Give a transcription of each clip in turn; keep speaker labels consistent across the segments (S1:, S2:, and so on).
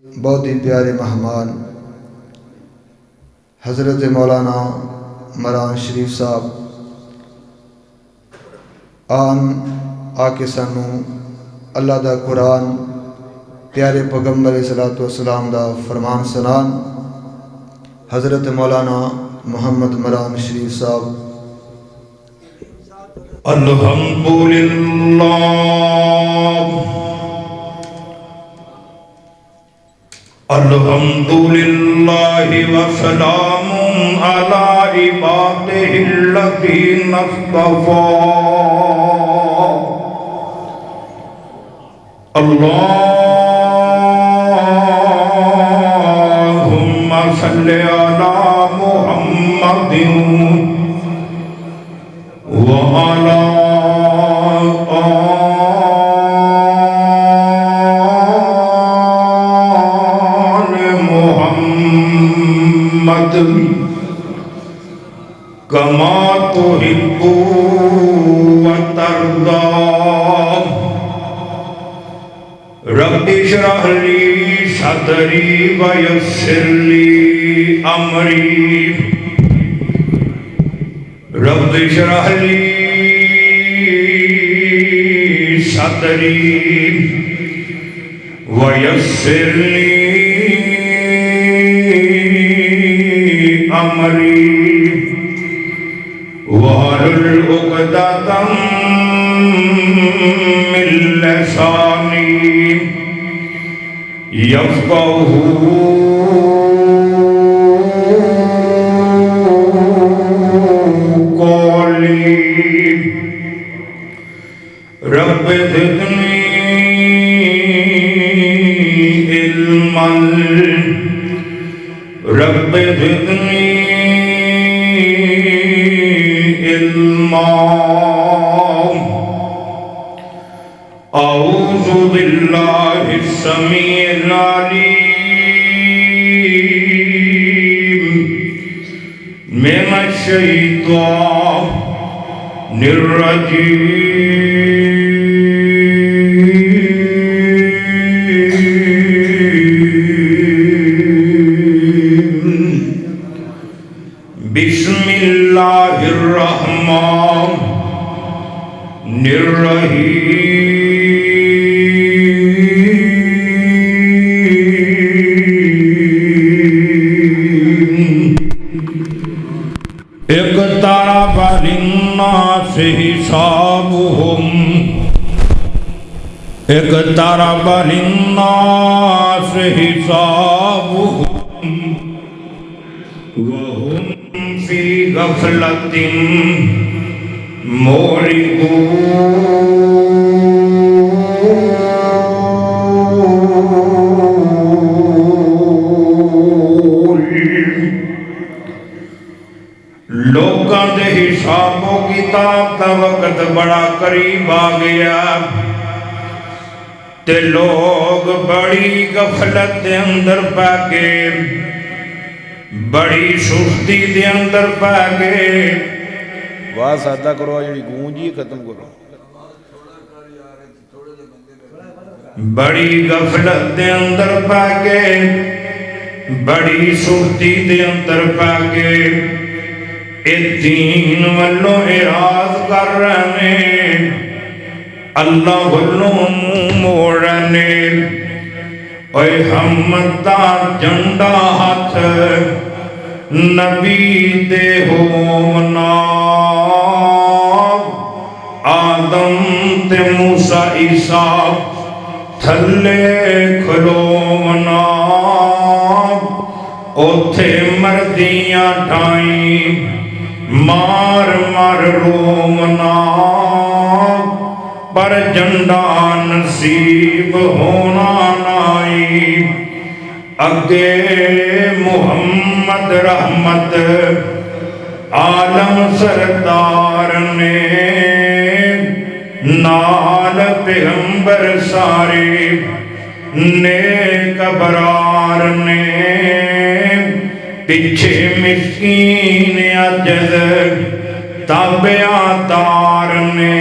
S1: بہت ہی پیارے مہمان حضرت مولانا ملان شریف صاحب آن آ کے سانوں اللہ دا قرآن پیارے پیغمبر علیہ الصلوۃ والسلام دا فرمان سنان حضرت مولانا محمد ملان شریف صاحب۔
S2: الحمدللہ وسلام علی عبادہ الذین اصطفیٰ۔ اللہم صلی علی محمد وعلی کما تحب وترضى۔ رب اشرح لي صدري ويسر لي امري۔ رب اشرح لي صدري ويسر لي امری واحلل عقدۃ من لسانی یفقہوا قولی۔ رب زدنی علما، رب زدنی علما۔ اعوذ باللہ السمیع العلیم من الشیطان الرجیم۔ بسم اللہ الرحمن الرحیم۔ اقترب للناس حسابهم، اقترب للناس حسابهم وهم فی غفلۃ معرضون۔ لوگاں دے حساب و کتاب دا وقت بڑا قریب آ گیا تے لوگ بڑی غفلت دے اندر پا گئے، بڑی سستی دے اندر پا گئے۔
S3: واہ سادہ کرو، جڑی گونجی ختم کرو۔
S2: بڑی غفلت دے اندر پا گئے، بڑی سستی دے اندر پا گئے۔ اے دین والوں اعراض کر رہے اللہ والوں منہ موڑ رہے۔ اے حمد دا جھنڈا ہاتھ نبی دے ہونا، آدم تے موسیٰ عیسیٰ تھلے کھلونا۔ اوتھے مردیاں ٹھائیں مار مار رومنا، پر جھنڈا نصیب ہونا نائی۔ اگے محمد رحمت عالم سردار نے، نال پیغمبر سارے نیک ابرار نے۔ پیچھے مسکین عجز تابعہ تار نے،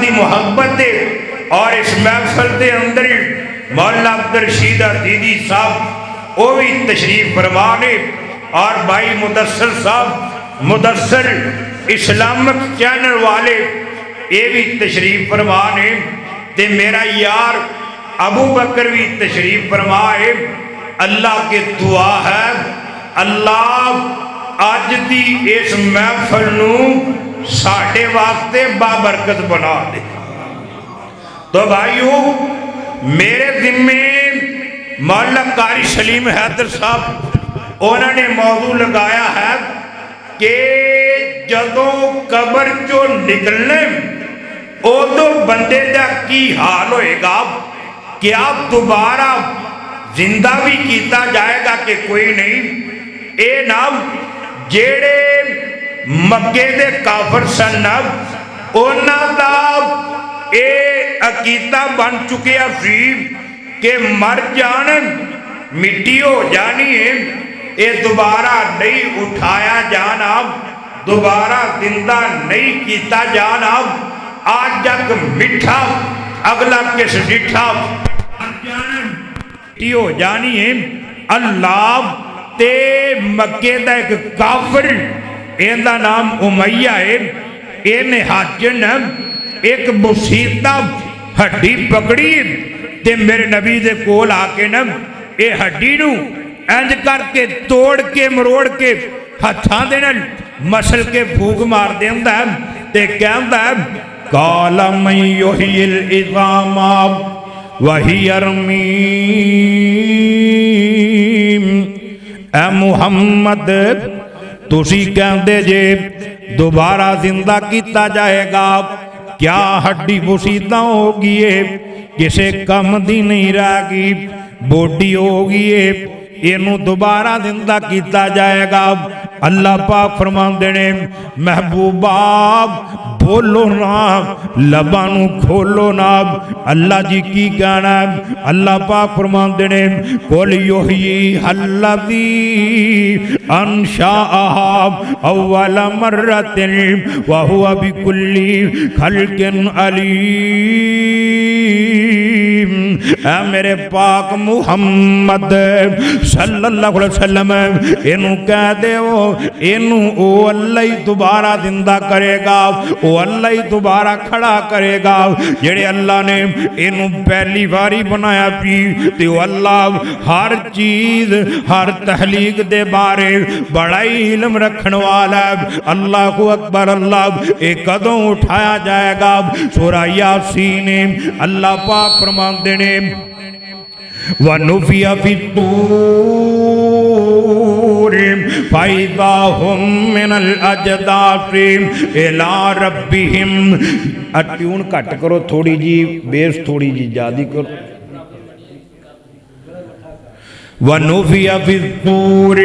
S2: دی محبت دے اور اس محفل دے اندر مولانا عبدالرشید عتیدی صاحب وہ بھی تشریف فرمانے اور بھائی مدثر صاحب مدثر اسلامک چینل والے یہ بھی تشریف فرمانے تے میرا یار ابو بکر بھی تشریف فرمائے اللہ کے دعا ہے اللہ آج دی اس محفل نو ساڑھے واسطے بابرکت بنا دے تو بھائیو میرے ذمے مولانا قاری سلیم حیدر صاحب انہوں نے موضوع لگایا ہے کہ جدوں قبر جو نکلنے ادو بندے دا کی حال ہوئے گا کیا دوبارہ زندہ بھی کیتا جائے گا کہ کوئی نہیں اے نام جیڑے مکے دے کافر سنب اونا دا اے عقیدہ بن چکے افریب کہ مر جانے مٹی ہو جانی ہے اے دوبارہ نہیں اٹھایا جانا دوبارہ زندہ نہیں کیتا جانا آج جگ مٹھا اگلا کس ڈٹھا مٹی ہو جانی ہے اللہ تے مکے دا ایک کافر این دا نام امیہ ہے این حاجن ایک بسیطہ ہڈی پکڑی تے میرے نبی دے کول آکے نم اے ہڈی نو انج کر کے توڑ کے مروڑ کے ہتھاں دینا مسل کے بھوک مار دیندہ ہے تے کہندہ ہے قال من یحیی العظام وہی رمیم اے محمد تسی کہندے جے دوبارہ زندہ کیتا جائے گا کیا ہڈی بسیطہ ہوگی کسے کم دی نہیں رہ گی بوڈی ہوگی اینو دوبارہ زندہ کیتا جائے گا اللہ پاک فرمان دینے محبوبہ بولو نا لبانو کھولو نا اللہ جی کی کہنا اللہ پاک فرمان دینے قل یحیی الذی انشاءہا اول مرۃ وہو بکل خلق علیم اے میرے پاک محمد صلی اللہ علیہ وسلم انہوں کہہ دے انہوں او اللہ ہی دوبارہ زندہ کرے گا او اللہ ہی دوبارہ کھڑا کرے گا جڑے اللہ نے انہوں پہلی باری بنایا پی تو اللہ ہر چیز ہر تحلیق دے بارے بڑا علم رکھنے والا اللہ اکبر اللہ ایک قدم اٹھایا جائے گا سورہ یاسین اللہ پاک فرمان دینے وَنُفِيَ فِي الطُّورِ فَإِذَا هُمْ مِنَ الْأَجْدَاثِ إِلَىٰ رَبِّهِمْ اٹیون کٹ کرو تھوڑی جی بیس تھوڑی جی جادی کرو وَنُفِيَ فِي الطُّورِ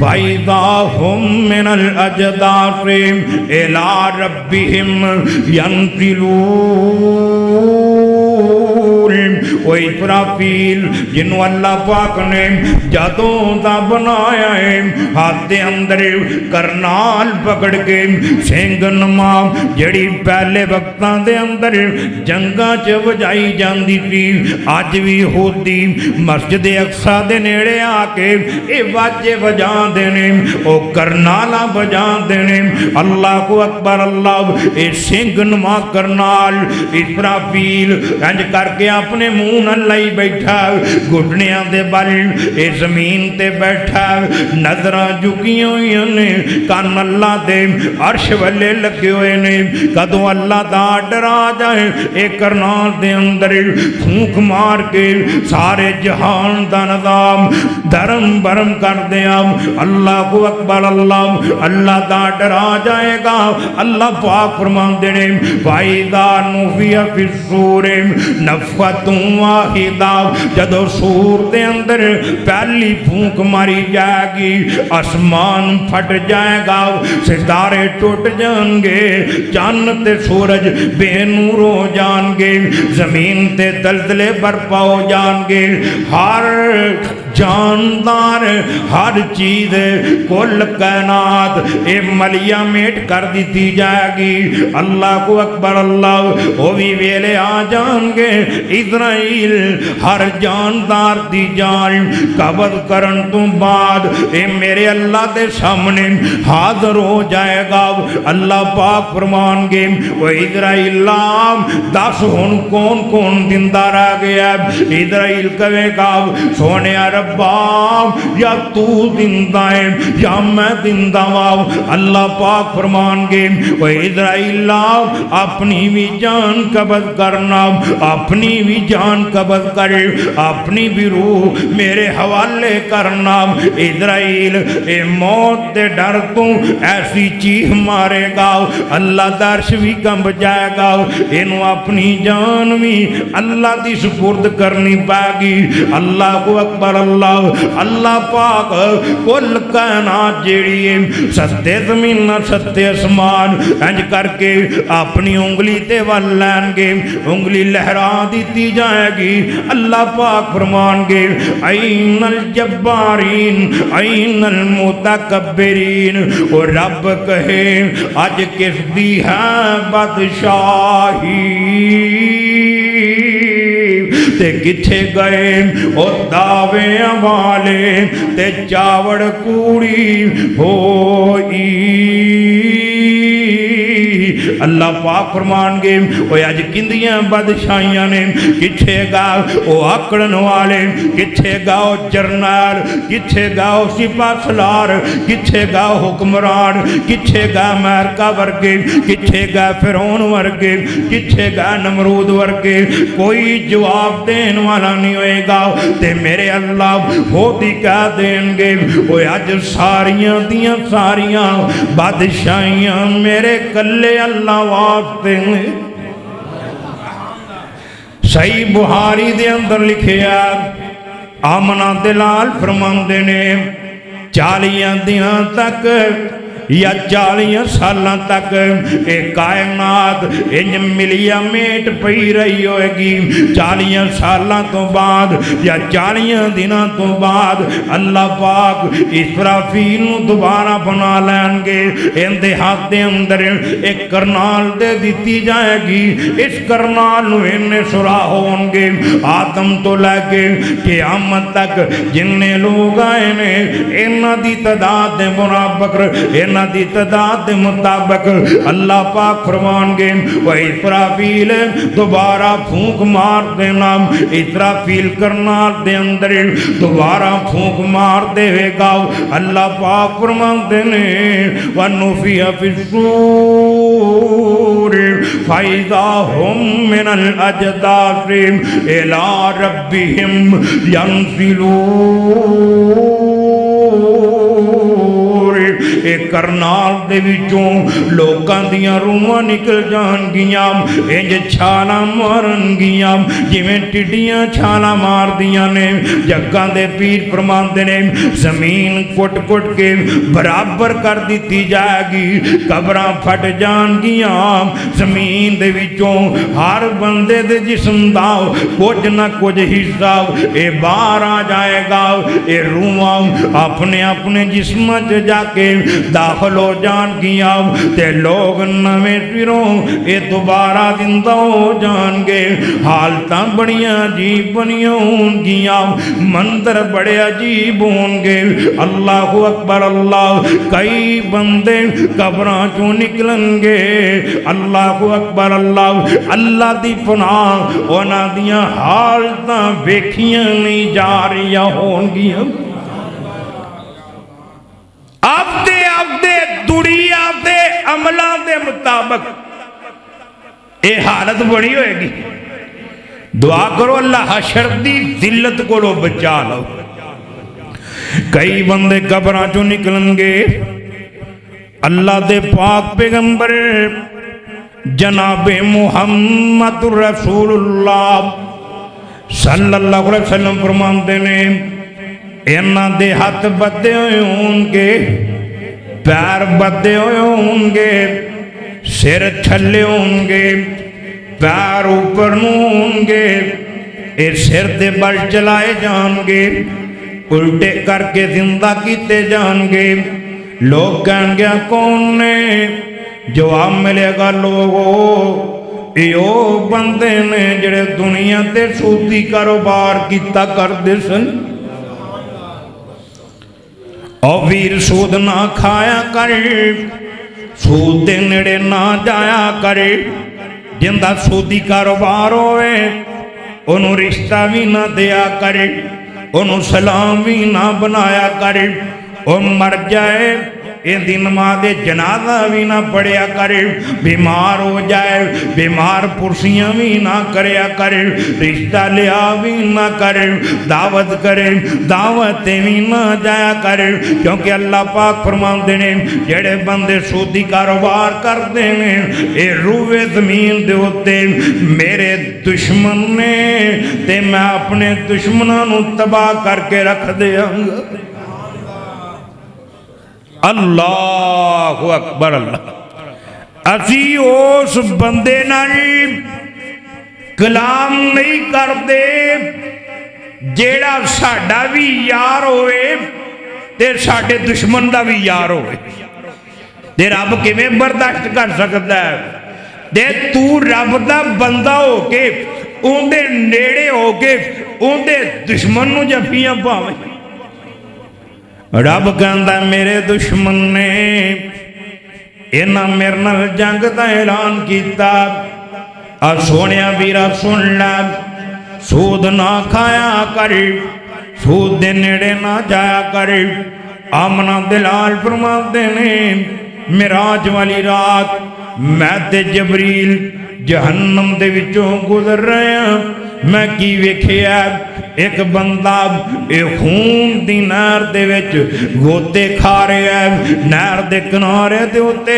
S2: فَإِذَا هُمْ مِنَ الْأَجْدَاثِ إِلَىٰ رَبِّهِمْ يَنْسِلُونَ وہ اسرافیل جنہوں اللہ پاک نے جادوں دا بنایا ہے ہاتھ اندر کرنال پکڑ کے سینگنما جڑی پہلے وقتاں دے اندر جنگاں چ وجائی جاندی تھی آج بھی ہوتی مسجد اقصی دے نیڑے آکے اے واجے وجان دینے او کرنالا بجان دینے اللہ کو اکبر اللہ اے سینگنما کرنال اسرافیل انج کر کے اپنے منہ اللہ بیٹھا گھٹنیاں دے بل اے زمین تے بیٹھا نظران جھکیاں ہوئی نے کان اللہ دے عرش والے لگے ہوئے نے کدوں اللہ دا ڈرا جائے اے کرنال دے اندر پھونک مار کے سارے جہان دا نظام درم برم کر دیا اللہ کو اکبر اللہ اللہ دا ڈرا جائے گا اللہ پاک فرمان دینے وَإِذَا نُفِيَ فِي الصُّورِ نَفْخَةٌ واحدہ جدو سور دے اندر پہلی پھونک ماری جائے گی آسمان پھٹ جائے گا ستارے ٹوٹ جان گے چاند تے سورج بے نور ہو جان گے زمین تے دلدلے برپا ہو جان گے ہر جاندار ہر چیز کل کائنات اے ملیا میٹ کر دیتی جائے گی اللہ کو اکبر اللہ وہ بھی ویلے آ جان گے اسرائیل ہر جاندار دی جان قبض کرن تو بعد اے میرے اللہ دے سامنے حاضر ہو جائے گا اللہ پاک فرمان گے وہ اسرائیل دس ہن کون کون زندہ رہ گیا اسرائیل کہے گا سونے ربا یا تو زندہ ہے یا میں زندہ ہوں اللہ پاک فرمان گے وہ اسرائیل اپنی بھی جان قبض کرنا اپنی بھی جان قبض کر اپنی بھی روح میرے حوالے کرنا اسرائیل اے موت دے ڈر تو ایسی چیخ مارے گا اللہ درش بھی کمب جائے گا انہوں اپنی جان بھی اللہ دی سپرد کرنی پائے گی اللہ کو اکبر اللہ پاک کل کائنات جیڑی ہے ستے زمین ستے اسمان انج کر کے اپنی انگلی تے وال لین گے انگلی لہرا دیتی جائے گی اللہ پاک فرمان گے این الجبارین این المتکبرین اور رب کہے آج کس دی ہے بادشاہی تے کتھے گئے او دعوے والے تے چاوڑ کوڑی ہوئی اللہ پاک فرمان گے وہ اج کندیاں بادشاہیاں نے کتھے گا وہ آکڑن والے کتھے گا وہ جرنال کتھے گا وہ سپاہ سالار کتھے گا حکمران کتھے گا امریکہ ورگے کتھے گا فرعون ورگے کتھے گا نمرود ورگے کوئی جواب دین والا نہیں ہوئے گا تے میرے اللہ ہوتی کہہ دیں گے وہ اج ساریاں دیاں ساریاں بادشاہیاں میرے کلے اللہ واسطے میں صحیح بخاری دے اندر لکھیا آمنہ دلال فرماندے نے 40 دیاں تک یا 40 سالاں تک ایک کائنات انج ملیا میٹ پئی رہی ہوئے گی 40 سالاں تو بعد یا 40 دنوں تو بعد اللہ پاک اسرافیل نو دوبارہ بنا لیں گے اندے ہاتھ دے اندر ایک کرنال دے دیتی جائے گی اس کرنال نو انہیں سراہ ہوں گے آدم تو لے کے قیامت تک جننے لوگ آئے نے انہ دی تعداد دے منافق انہ دی تعداد مطابق اللہ پاک فرمان گے وہ اسرافیل دوبارہ پھونک مار دینا اسرافیل کرنال دے اندر دوبارہ پھونک مار دے گا اللہ پاک فرمان دینے وَنُفِيَ فِي الصُّورِ فَإِذَا هُمْ مِنَ الْأَجْدَاثِ إِلَىٰ رَبِّهِمْ يَنْسِلُونَ ایک کرنال دے وچوں لوکاں دیاں روحاں نکل جان گیاں انج چھالا مارن گیاں جویں ٹڈیاں چھالا مار دیاں نے جگاں دے پیر فرماندے نے زمین کٹ کٹ کے برابر کر دیتی جائے گی قبراں پھٹ جان گیاں زمین دے وچوں ہر بندے دے جسم دا کچھ نہ کچھ حصہ اے باہر آ جائے گا اے روحاں اپنے اپنے جسم جا کے داخل ہو جان گیا تے لوگ نویں پھروں اے دوبارہ زندہ ہو جان گے حالتاں بڑیاں عجیب بنیاں ہوں گیاں منظر بڑے عجیب ہوں گے اللہ اکبر اللہ کئی بندے قبراں چوں نکلن گے اللہ اکبر اللہ اللہ دی پناہ انہاں دیاں حالتاں ویکھیاں نہیں جا رہیاں ہوں گیاں دڑیا دے عملہ دے مطابق اے حالت بڑی ہوئے گی دعا کرو اللہ حشر دی ذلت کو لو بچا لو کئی بندے قبراں چوں نکلن گے اللہ دے پاک پیغمبر جناب محمد رسول اللہ صلی اللہ علیہ وسلم فرماندے نے انہاں دے ہاتھ بدے ہوئے ہوں گے پیر بدے ہوئے ہوں گے سر تھلے ہوں گے پیر اوپر ہوں گے اے سر دے بل چلائے جان گے الٹے کر کے زندہ کیتے جان گے. لوگ کہیں گے کون نے؟ جواب ملے گا لوگو ایو بندے نے جڑے دنیا تے سودی کاروبار کیتا کردے سن. او ویر سود نہ کھایا کر، سود دے نیڑے نہ جایا کرے. جندہ سودی کاروبار ہوئے انہوں رشتہ بھی نہ دیا کرے، انہوں سلام بھی نہ بنایا کرے. ان مر جائے ان دن نماز جنازہ بھی نہ پڑھیا کرے. بیمار ہو جائے بیمار پرسیاں بھی نہ کریا کرے. رشتہ لیا بھی نہ کرے. دعوت کرے دعوتیں بھی نہ جایا کرے. کیونکہ اللہ پاک فرماندے نے جڑے بندے سودی کاروبار کرتے ہیں اے روئے زمین دے ہوتے میرے دشمن نے تے میں اپنے دشمنوں تباہ کر کے رکھ دیا گا. اللہ اکبر. اللہ اسی اس بندے نال کلام نہیں کرتے جیڑا ساڈا بھی یار ہوئے تے ساڈے دشمن دا بھی یار ہوئے. تے رب کیویں برداشت کر سکتا ہے؟ تے تو رب دا بندہ ہو کے اون دے نیڑے ہو کے اون دے دشمن نو جفیاں پاویں. رب کہندا میرے دشمن نے انہاں میرے نال جنگ دا اعلان کیتا. آ سونیا ویرا سن لے سود نہ کھایا کر، سود دے نیڑے نہ جایا کر. آمنہ دلال فرماتے نے معراج والی رات میں تے جبریل جہنم دے وچوں گزر رہے ہیں. میں کی ویکھیا ایک بندہ اے خون دی نہر دے وچ گوتے کھا رہا ہے. نہر دے کنارے دے ہوتے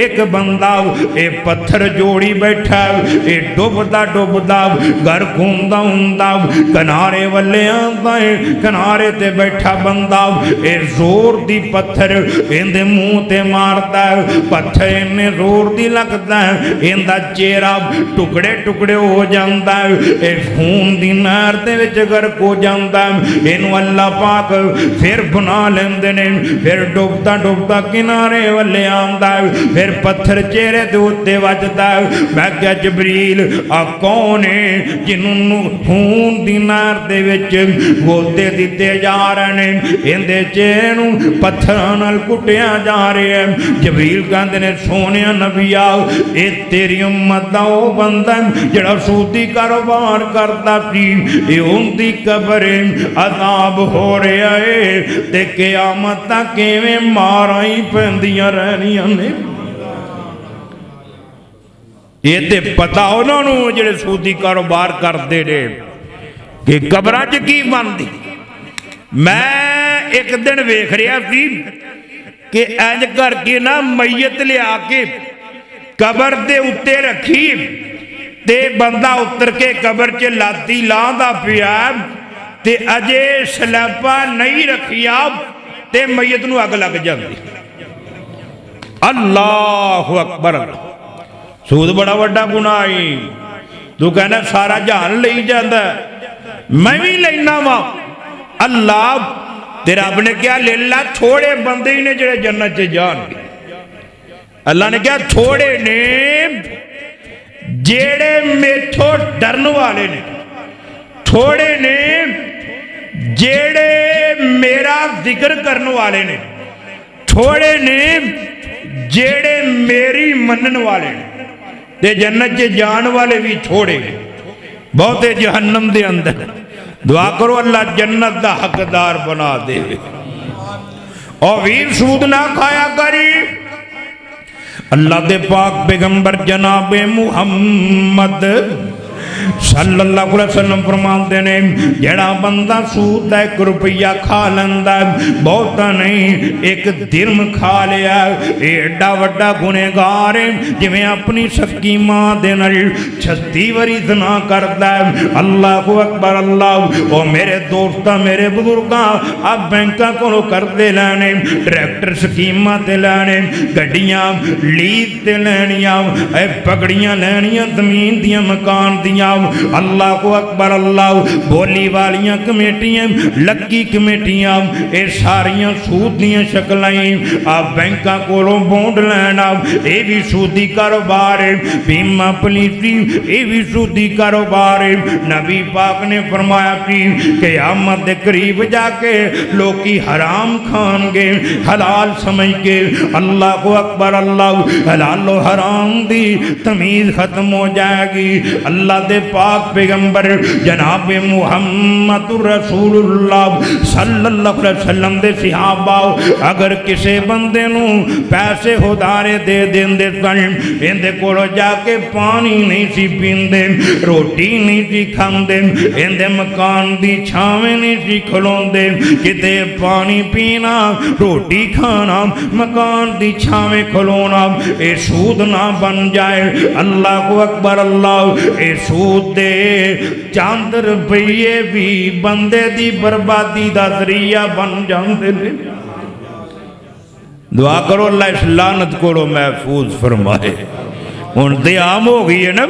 S2: ایک بندہ اے پتھر جوڑی بیٹھا ہے. اے ڈوبدا ڈوبدا گھر کھوندا ہوندا کنارے والے آندا ہے. کنارے تے بیٹھا بندہ اے زور دی پتھر ایندے منہ تے ماردا ہے. پتھر اینے زور دی لگدا ہے ایندا چہرہ ٹکڑے ٹکڑے ہو جاندا ہے. اے خون دی نہر دے وچ غرق ہو جاندا ہے. اینو اللہ پاک پھر بنا لیندے نے. پھر ڈوبدا ڈوبدا کنارے والے آندا ہے. پھر پتھر چہرے دے اوتے وجدا ہے. میں کہیا جبریل آ کون ہے جنوں خون دی نہر دے وچ گوتے دتے جا رہے نے ایندے چہرے نوں پتھراں نال کٹیا جا رہا ہے. جبریل کہندے نے سونیا نبی آ اے تیری امت دا او بندہ جڑا سودی کاروبار کرتا سی اے ان دی قبر عذاب ہو رہا ہے تے قیامت تک کیویں ماراں ہی پیندیاں رہنیاں نے. یہ تے پتہ انہاں نوں جڑے سودی کاروبار کردے نے کہ قبراں چ کی بندی. میں ایک دن ویکھ رہا سی کہ انج کر کے نا میت لیا کے قبر دے اتے رکھی تے بندہ اتر کے قبر چ لاتی لاندا پیا تے اجے سلیپا نہیں رکھیا تے میت نو اگ لگ جاندی. اللہ اکبر. سود بڑا بڑا گناہ ہے. تو کہنا سارا جہان لئی جاندا میں بھی لینا وا. اللہ تے رب نے کیا لیلا تھوڑے بندے ہی نے جڑے جنت چ جان گے. اللہ نے کیا تھوڑے نے جیڑے میتھو ڈرن والے نے. تھوڑے نے جیڑے میرا ذکر کرن والے نے. تھوڑے نے جیڑے میری منن والے نے. تے جنت چ جان والے بھی تھوڑے نے. بہتے جہنم دے اندر. دعا کرو اللہ جنت دا حقدار بنا دے. اور ویر سود نہ کھایا کری. اللہ دے پاک پیغمبر جناب محمد صلی اللہ علیہ وسلم فرماتے ہیں جڑا بندہ سود دا 1 روپیہ کھا لیندا بہتا نہیں 1 درم کھا لیا ایڈا وڈا گنہگار جویں اپنی سکی ماں دے نال 36 واری زنا کردا ہے. اللہ اکبر. اللہ او میرے دوستاں میرے بزرگاں آپ بینکاں کولوں کردے لینے ٹریکٹر سکیماں تے لینے گڈیاں لیز تے لینیاں اے پگڑیاں لینیاں زمین دیاں مکان دیاں اللہ کو اکبر اللہ بولی والیاں کمیٹیاں لکی کمیٹیاں اے ساریاں سود دیاں شکلائیں آپ بینکاں کولوں بونڈ لینا اے بھی سودی کاروبار ہے بیمہ پلیسی اے بھی سودی کاروبار ہے نبی پاک نے فرمایا کہ قیامت دے قریب جا کے لوگ کی حرام کھان گے حلال سمجھ کے اللہ کو اکبر اللہ حلال و حرام دی تمیز ختم ہو جائے گی اللہ دے پاک پیغمبر جناب محمد رسول اللہ صلی اللہ علیہ وسلم دے صحابہ اگر کسے بندے نو پیسے ہدارے دے دیں دے سن اندے کولو جا کے پانی نہیں سی پیندے روٹی نہیں سی کھاندے اندے مکان دی چھاویں نہیں سی کھلوندے کتے پانی پینا روٹی کھانا مکان دی چھاویں کھلونا اے سود نہ بن جائے اللہ کو اکبر اللہ اے سود دے چاند روپیے بھی بندے دی بربادی دا ذریعہ بن جاندے نے دعا کرو اللہ اس لعنت کو محفوظ فرمائے ان دے عام ہو گئی ہے نا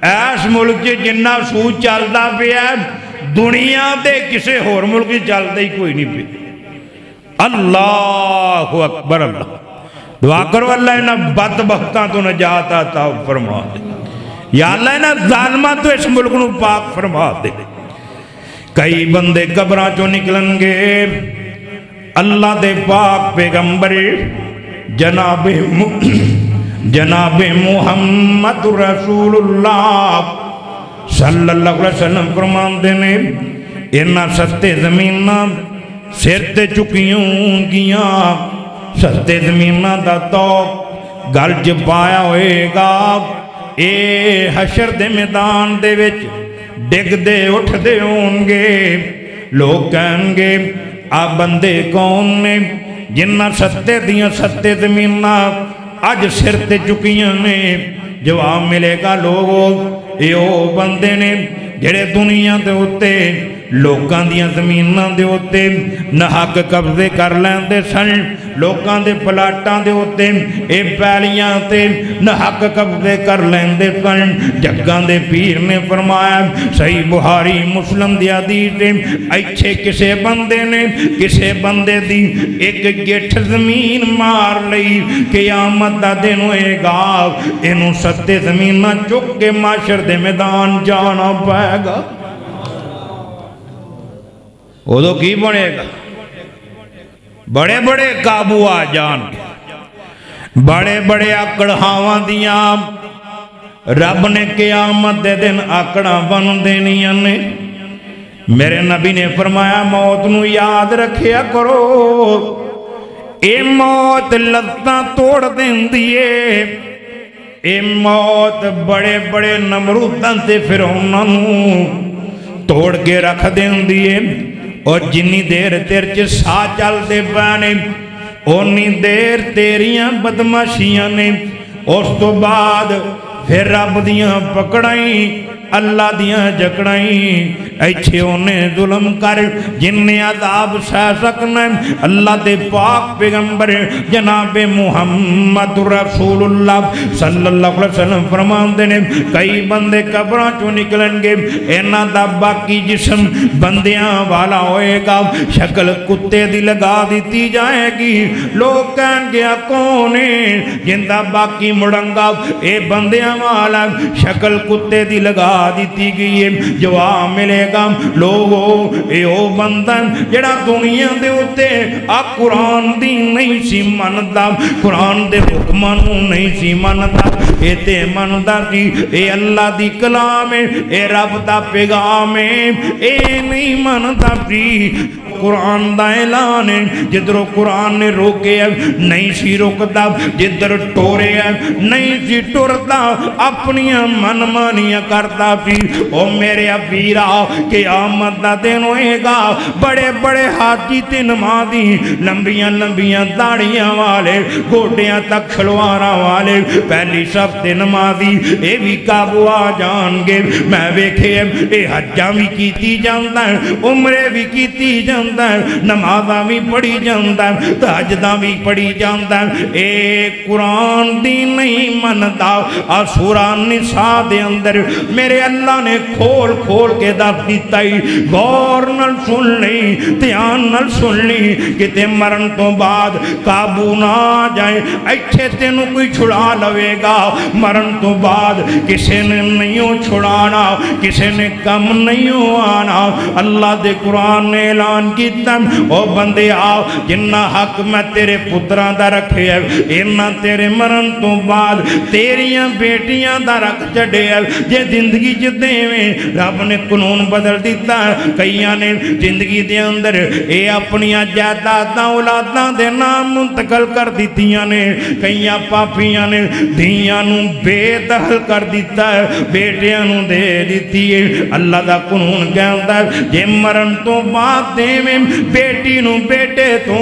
S2: ایس ملک جنہ سود چلتا پیا دنیا دے کسے ہور ملک چلتا ہی کوئی نہیں پیا اللہ اکبر اللہ دعا کرو اللہ انہاں بدبختاں تو نجات عطا فرما دے یا اللہ انہاں ظالماں تو اس ملک نو پاک فرما دے کئی بندے قبراں چوں نکلن گے اللہ دے پاک پیغمبر جناب محمد رسول اللہ صلی اللہ علیہ وسلم فرمان دینے انہا سستے زمینہ سر تے چکیوں گیاں سستے زمینہ دا توق گرج پایا ہوئے گا اے حشر دے میدان دے وچ ڈگ دے اٹھ دے ہونگے لوگ کہیں گے آپ بندے کون نے جنہ سستے دیاں سستے زمینہ آج سر تے چکیاں نے جواب ملے گا لوگوں اے او بندے نے جڑے دنیا دے ہوتے لوکاں دیاں زمیناں دے ہوتے نہ حق قبضے کر لیندے سن لوکاں دے پلاٹاں دے ہوتے اے پیلیاں تے نہ حق قبضے کر لیندے سن جگاں دے پیر نے فرمایا صحیح بخاری مسلم دی حدیث ہے ایچھے کسے بندے دی ایک گٹھ زمین مار لئی قیامت دا دن ہوئے گا انہوں ستے زمینہ چک کے معاشر دے میدان جانا پائے گا وہ تو کی بنے گا بڑے بڑے قابو آ جان گے بڑے بڑے آکڑ ہاواں دیاں رب نے قیامت دے دن آکڑاں بن دینیاں نے میرے نبی نے فرمایا موت نو یاد رکھیا کرو اے موت لذتاں توڑ دین دیئے اے موت بڑے بڑے نمروداں تے فرعوناں نو توڑ کے رکھ دین دیئے اور جنی دیر تیر چ سا چل دے پانے اونی دیر تیریاں بدماشیاں نے اس تو بعد پھر رب دیاں پکڑائیں اللہ دیاں جکڑائیں ایچھے انہیں ظلم کر جنہیں عذاب سہ سکنا اللہ دے پاک پیغمبر جناب محمد رسول اللہ صلی اللہ علیہ وسلم فرمان دینے کئی بندے قبراں چوں نکلن گے اینا دا باقی جسم بندیاں والا ہوئے گا شکل کتے دی لگا دیتی جائے گی لوگ کہیں گے کونے جن دا باقی مڑنگا اے بندیاں والا شکل کتے دی لگا دیتی گئی ہے جواب ملے گا لوگو اے او بندن جڑا دنیا دے ہوتے آپ قرآن دی نہیں سی مندا قرآن دے حکمانوں نہیں سی مندا اے تے مندا سی اے اللہ دی کلام اے رب دا پیغام اے نہیں مندا سی قرآن دا اعلان جدرو قرآن نے روکے نہیں سی روکدا جدر ٹورے نہیں سی ٹوردا اپنی من مانیاں کرتا سی او میرے ابیرہ قیامت دا دن ہوئے گا بڑے بڑے حاجی تے نمازی لمبیاں لمبیاں داڑیاں والے گوڑیاں تک کھلواراں والے پہلی صف تے نمازی اے بھی قابو آ جان گے میں ویکھے اے حجاں بھی کیتی جاندا عمرے بھی کیتی جاندا نمازاں بھی پڑھی جاندا تہجداں بھی پڑھی جاندا اے قرآن دی نہیں مندا سورہ نساء دے اندر میرے تے اللہ نے کھول کھول کے دس دیتا ہی غور نال سن لی دھیان نال سن لی کتے مرن تو بعد قابو نہ آ جائے ایتھے تینوں کوئی چھڑا لوے گا مرن تو بعد کسے نے نہیں چھڑانا کسے نے کم نہیں آنا اللہ دے قرآن نے اعلان کیتا او بندے آؤ جنہ حق میں تیرے پتران دا رکھے ہے اینا تیرے مرن تو بعد تیریاں بیٹیاں دا رکھ چڑے ہے جے زندگی جتے میں رب نے قانون بدل دیتا ہے کئیاں نے زندگی دے اندر اے اپنی جائیداداں اولاداں دے نام منتقل کر دیتیاں نے کئیاں پاپیاں نے دھیاں نو بے دخل کر دیتا ہے بیٹیاں نو دے دیتی ہے اللہ دا قانون کہندا ہے جے مرن تو بعد دے میں بیٹی نو بیٹے تو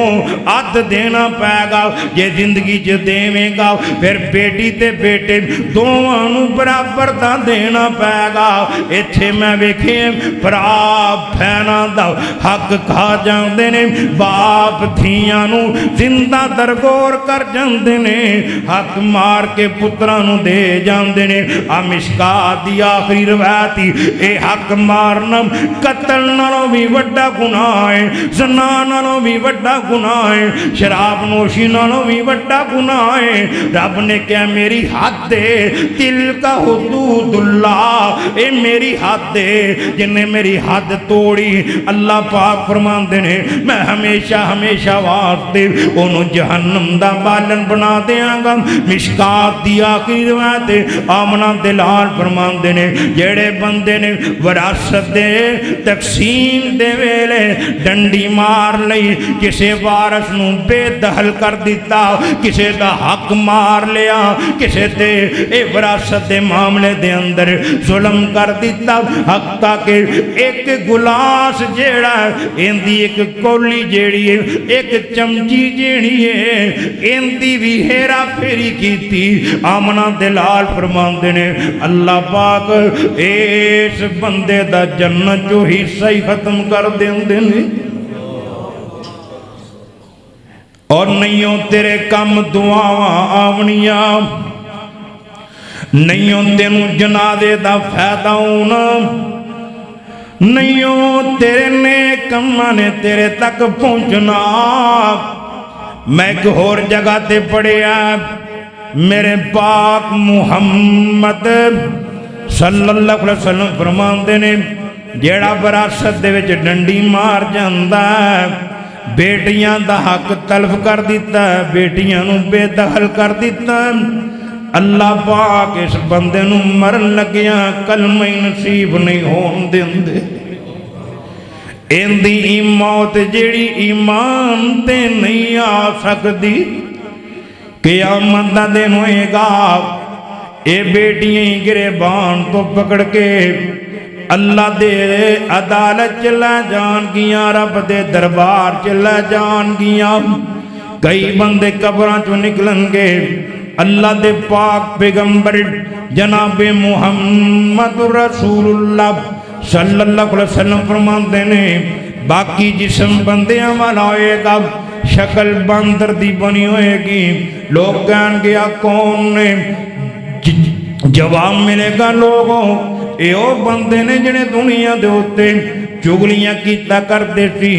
S2: عد دینا پائے گا جے زندگی چ دیویں گا پھر بیٹی تے بیٹے دونوں نو برابر دا دینا پائے گا ایتھے میں ویکھے بھرا بھیناں دا حق کھا جاندے نے باپ دھیاں نو زندہ درگور کر جاندے نے حق مار کے پتراں نو دے جاندے نے مشکات دی آخری روایت اے حق مارنا قتل نالوں بھی وڈا گناہ ہے زنا نالوں بھی وڈا گناہ ہے شراب نوشی نالوں بھی وڈا گناہ ہے رب نے کہا میری حد ہے تل کا حدود اللہ اے میری حد ہے جن نے میری حد توڑی اللہ پاک فرماندے نے میں ہمیشہ ہمیشہ واسطے انہوں جہنم دا بالن بنا دیاں گا مشکات دی آخری روایت آمنہ دلال فرماندے نے جیڑے بندے نے وراثت دے تقسیم دے ویلے ڈنڈی مار لئی کسے وارث نو بے دخل کر دیتا کسے دا حق مار لیا کسے تے اے وراثت دے معاملے دے اندر ظلم کر دیتا حق تاکہ ایک گلاس جیڑا اندی ایک کولی جیڑی ہے ایک چمچی جیڑی ہے اندی بھی ہیرا پھیری کی تھی آمنہ دلال فرماندے نے اللہ پاک اس بندے دا جنت جو حصہ ہی ختم کر دیندے نے اور نہیں تیرے کم دعاواں آونیاں نہیں تینوں جنازے دا فائدہ ہونا نہیں تیرے نیک کماں نے تیرے تک پہنچنا میں ایک اور جگہ تے پڑھیا میرے پاک محمد صلی اللہ علیہ وسلم فرماندے نے جیڑا وراثت دے وچ ڈنڈی مار جاندا ہے بیٹیاں دا حق تلف کر دیتا ہے بیٹیاں نو بے دخل کر دیتا ہے اللہ پاک اس بندے نو مرن لگیاں کلمہ نصیب نہیں ہون دیندے اندی موت جیڑی ایمان تے نہیں آ سکتی قیامت دا دن ہوئے گا اے بیٹیاں گریبان تو پکڑ کے اللہ دے عدالت چلا جان گیاں رب دے دربار چلا جان گیاں کئی بندے قبراں چوں نکلن گے اللہ دے پاک پیغمبر جناب محمد رسول اللہ صلی اللہ علیہ وسلم فرماندے نے باقی جسم بندیاں والا ہوئے گا شکل باندر دی بنی ہوئے گی لوگ کہن گیا کون نے جواب ملے گا لوگوں اے او بندے نے جنہیں دنیا دے ہوتے چگلیاں کیتا کر دیتی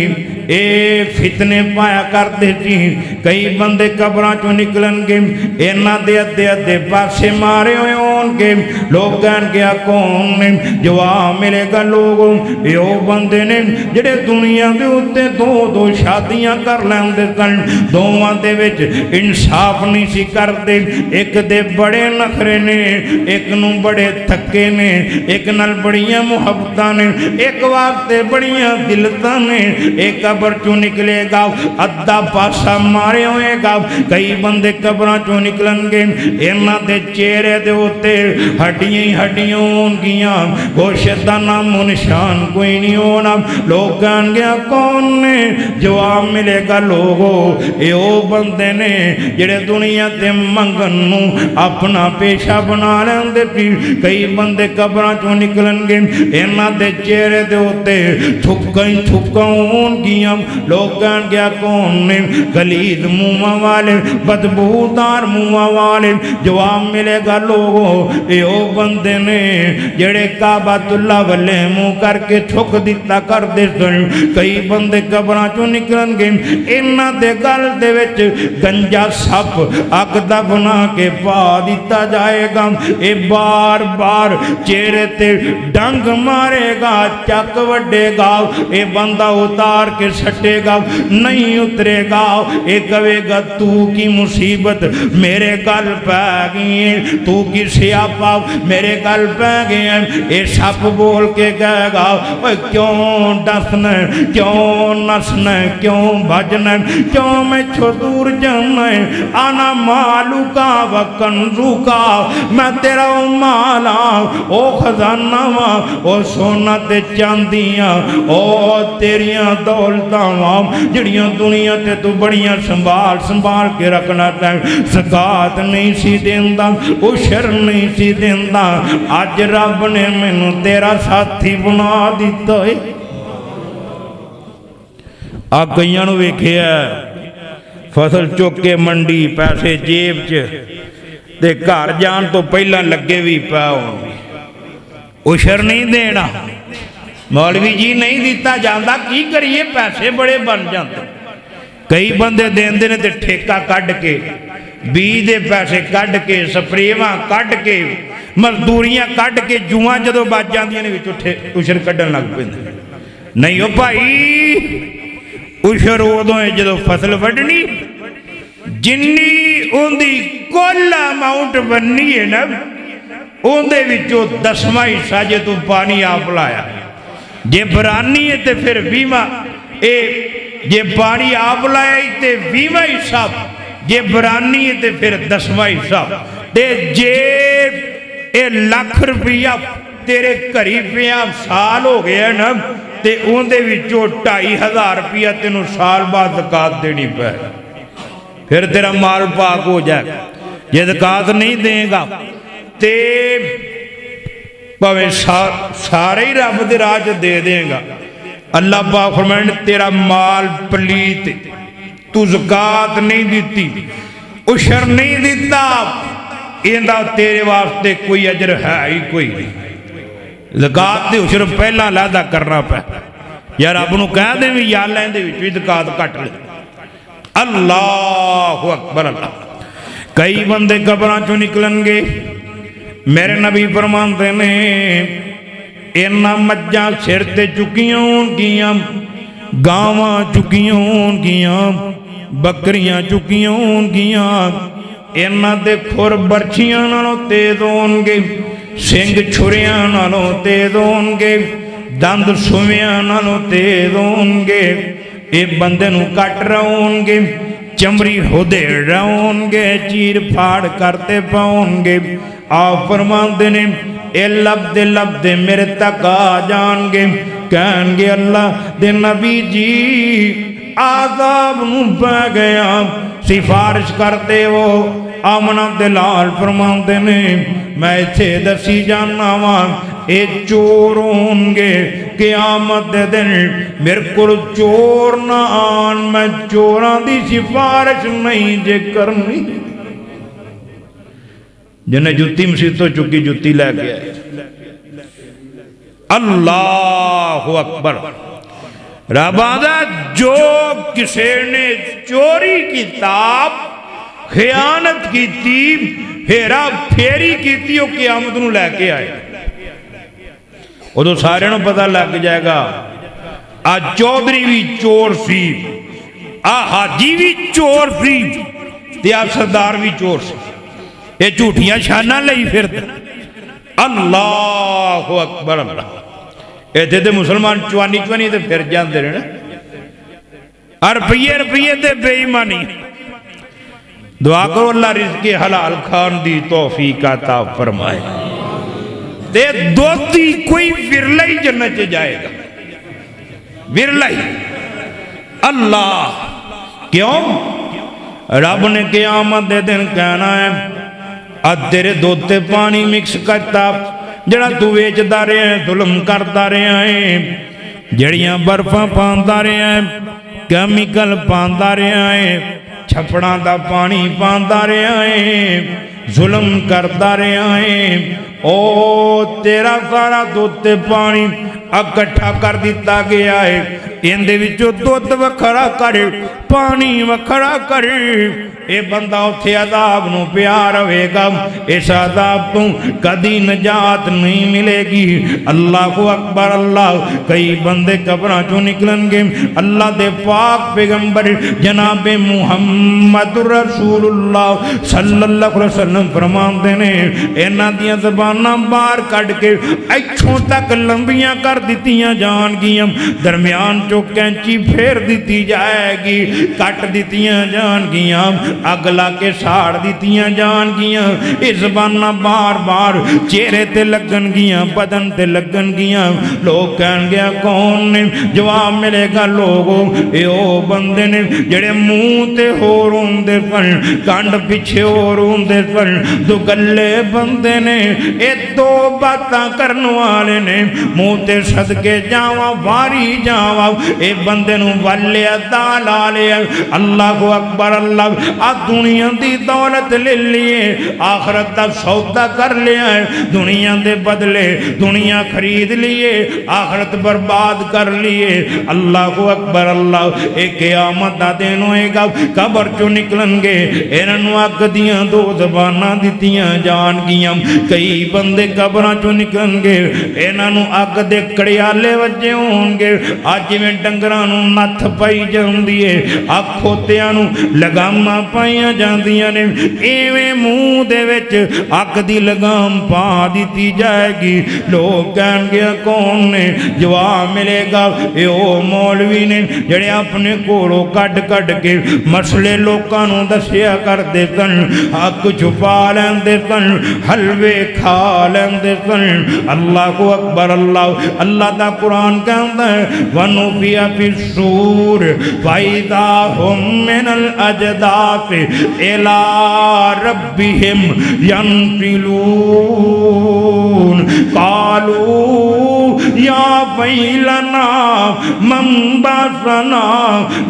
S2: اے فتنے پایا کر دیتی کئی بندے قبراں چوں نکلن گے اینا دے ادھے ادھے پاسے مارے ہوئے ہون گے لوگ کہن گیا کون نے جواب ملے گا لوگوں اے او بندے نے جڑے دنیا دے ہوتے دو شادیاں کر لیندے سن دوواں دے وچ انصاف نہیں سی کر دے ایک دے بڑے نخرے نے ایک نو بڑے تھکے نے ایک نال بڑیاں محبتاں نے ایک واسطے بڑیاں دلتاں نے ایک قبر چوں نکلے گا ادھا پاسا مارے ہوئے گا کئی بندے قبراں چوں نکلن گے اینا دے چہرے دے ہوتے ہڈیاں ہڈیاں ہون گیاں گوشت دا نام و نشان کوئی نہیں ہونا لوگ کہن گیا کون نے جواب ملے گا لوگو اے او بندے نے جڑے دنیا تے منگن نو اپنا پیشہ بنا لیندے تھی کئی بندے قبراں چوں نکلن گے اینا دے چہرے دے ہوتے تھکاں ہون گیاں لوگ کہن گیا کون نے غلیظ منہ والے بدبودار منہ والے جواب ملے گا لوگوں اے او بندے نے جڑے کعبۃ اللہ والے منہ کر کے تھک دیتا کر دے سن کئی بندے قبراں چوں نکلن گے انہاں دے گل دے وچ گنجا سپ اگ دا بنا کے پا دیتا جائے گا اے بار بار چہرے تے ڈنگ مارے گا چک وڈے گا اے بندہ اتار کے سٹے گا نہیں اترے گا اے کہے گا تو کی مصیبت میرے گل پہ گئی تو کی سیاپا میرے گل پہ گئے اے سپ بول کے کہے گا کیوں ڈسنا کیوں نسنا کیوں بھجنا کیوں میں چھو دور جانا آنا مالو کا وکنزو کا میں تیرا مالا او خزانہ ماں او سونا تے چاندیاں او تیریاں دولتاں ماں جڑیاں دنیا تے تو بڑیاں سنبھال کے رکھنا چاہے زکات نہیں سی دیندہ عشر نہیں سی دیندہ آج رب نے مینوں تیرا ساتھی بنا دیتا ہے کئیاں نو ویکھیا فصل چک کے منڈی پیسے جیب تے گھر جان تو پہلا لگے بھی پاؤ عشر نہیں دینا مولوی جی نہیں دیتا جاندہ کی کریے پیسے بڑے بن جاندے کئی بندے دیندے نے تے ٹھیکہ کڈ کے بی دے پیسے کڈ کے سپریواں کڈ کے مزدوریاں کڈ کے جوہاں جدو بچ جاندیاں نے وچ عشر کڈن لگ پیندے نہیں ہو بھائی عشر ادوں ہے جدو فصل وڈنی جنی اندی کل اماؤنٹ بننی ہے نا اندے وچوں 10واں حصہ جے تو پانی آپ لایا جے برانی ہے تے پھر 20واں جے پانی آپ لایا تے 20واں حصہ جے برانی ہے تے پھر 10واں حصہ تے جے اے لاکھ روپیہ تیرے قریب پہ آپ سال ہو گیا نا تے اندے وچوں 2500 روپیہ تینوں سال بعد زکات دینی پہ پھر تیرا مال پاک ہو جائے یہ زکات نہیں دیں گا تے پاویں سارے ہی رب دے راج دے دیں گا اللہ پاک فرمائے تیرا مال پلیت تو زکات نہیں دیتی عشر نہیں دیتا ایندہ تیرے واسطے کوئی اجر ہے ہی کوئی نہیں زکات دے عشر پہلا علیحدہ کرنا پہ یا رب نو کہہ دیں بھی یا لین دے بھی زکات کٹ لے اللہ اکبر اللہ کئی بندے قبراں چوں نکلن گے میرے نبی فرماندے نے انہاں مجھاں سر تے چکیاں ہونگیاں گاواں چکیاں ہونگیاں بکریاں چکیاں ہونگیاں انہاں دے کھر برچیاں نالوں تیز ہونگے سنگ چھریاں نالوں تیز ہونگے دند سویاں نالوں تیز ہونگے اے بندے نو کٹ رہونگے چمڑی ہدے رہونگے چیر پھاڑ کرتے پاؤنگے آپ فرماندے نے اے لب دے میرے تک آ جانگے کہنگے اللہ دے نبی جی عذاب نو پہ گیا سفارش کرتے وہ آمنہ دلال فرماندے نے میں تھے دسی جاننا وہاں اے چور ہونگے قیامت دے دن میرے کو چور نہ آن میں چوران دی سفارش نہیں جے کرنی جنہیں جتی مسیح تو چکی جتی لے گیا اللہ اکبر رب آدھا جو کسی نے چوری کتاب خیانت کی تھی پھیرا پھیری کی تھی وہ قیامت نو لے کے آئے وہ تو سارے نو پتہ لگ جائے گا آج چودھری بھی چور سی حاجی بھی چور سی تیا سردار بھی چور سی یہ جھوٹیاں شانہ لئی پھر اللہ اکبر اللہ ایتھے تے مسلمان چوانی تے پھر جاندے رہے روپیے تے بے ایمانی دعا کرو اللہ رزق حلال کھان دی توفیق عطا فرمائے تے دوستی کوئی ورلہ ہی جنت جائے گا ورلہ ہی اللہ کیوں رب نے قیامت دے دن کہنا ہے آج تیرے دوتے پانی مکس کرتا جڑا تو ویچ دارے ہیں ظلم کر دارے ہیں جڑیاں برفاں پان دارے ہیں کیمیکل پان دارے ہیں چھپڑاں دا پانی پان دارے ہیں ظلم کرتا رہا ہے او تیرا سارا دودھ پانی اکٹھا کر دیتا گیا ہے اندے وچوں دودھ وکھرا کر پانی وکھرا کر اے بندہ اتھے عذاب نو پیار ہوئے گا اس عذاب تو کدی نجات نہیں ملے گی اللہ اکبر اللہ کئی بندے قبراں چوں نکلن گے اللہ دے پاک پیغمبر جناب محمد رسول اللہ صلی اللہ علیہ وسلم فرماندے نے انہاں دیاں زباناں باہر کڈ کے ایتھوں تک لمبیاں کر دتیاں جان گیاں درمیان چوں کینچی پھیر دیتی جائے گی کٹ دتیاں جان گیاں اگلا کے ساڑ دیتیاں جان گیاں اس زباناں بار بار چہرے تے لگن گیاں بدن تے لگن گیاں لوگ کہن گیا کون نے جواب ملے گا لوگوں اے او بندے نے جڑے منہ تے ہو روندے سن کانڈ پیچھے ہو روندے سن دو گلے بندے نے اے دو باتاں کرن والے نے منہ تے صدقے جاواں واری جاواں اے بندے نو والے ادا لا لیا اللہ اکبر اللہ دنیا دی دولت لے لیے آخرت دا سودا کر لیا ہے دنیا دے بدلے دنیا خرید لیے آخرت برباد کر لیے اللہ اکبر اللہ ایک قیامت دا دن ہوئے گا قبر چوں نکلن گے انہوں اگ دیاں دو زباناں دتیاں جان گیاں کئی بندے قبراں چوں نکلن گے انہوں اگ دے کڑیالے وجے ہون گے آج میں ڈنگراں نوں نتھ پائی جاندی ہے اگ کھوتیاں نوں لگاماں پائیاں جاندیاں نے ایویں منہ دے وچ اگ دی لگام پا دیتی جائے گی لوگ کہن گیا کون نے جواب ملے گا اے او مولوی نے جڑے اپنے کولوں کڈ کڈ کے مسئلے لوکاں نوں دسیا کردے سن حق چھپا لیندے سن حلوے کھا لیندے سن اللہ اکبر اللہ اللہ دا قرآن کہندا ہے وَنُفِخَ فِي الصُّورِ فَإِذَا هُم مِّنَ الْأَجْدَاثِ إِلَى رَبِّهِمْ يَنْسِلُونَ قَالُوا يَا وَيْلَنَا مَنْ بَعَثَنَا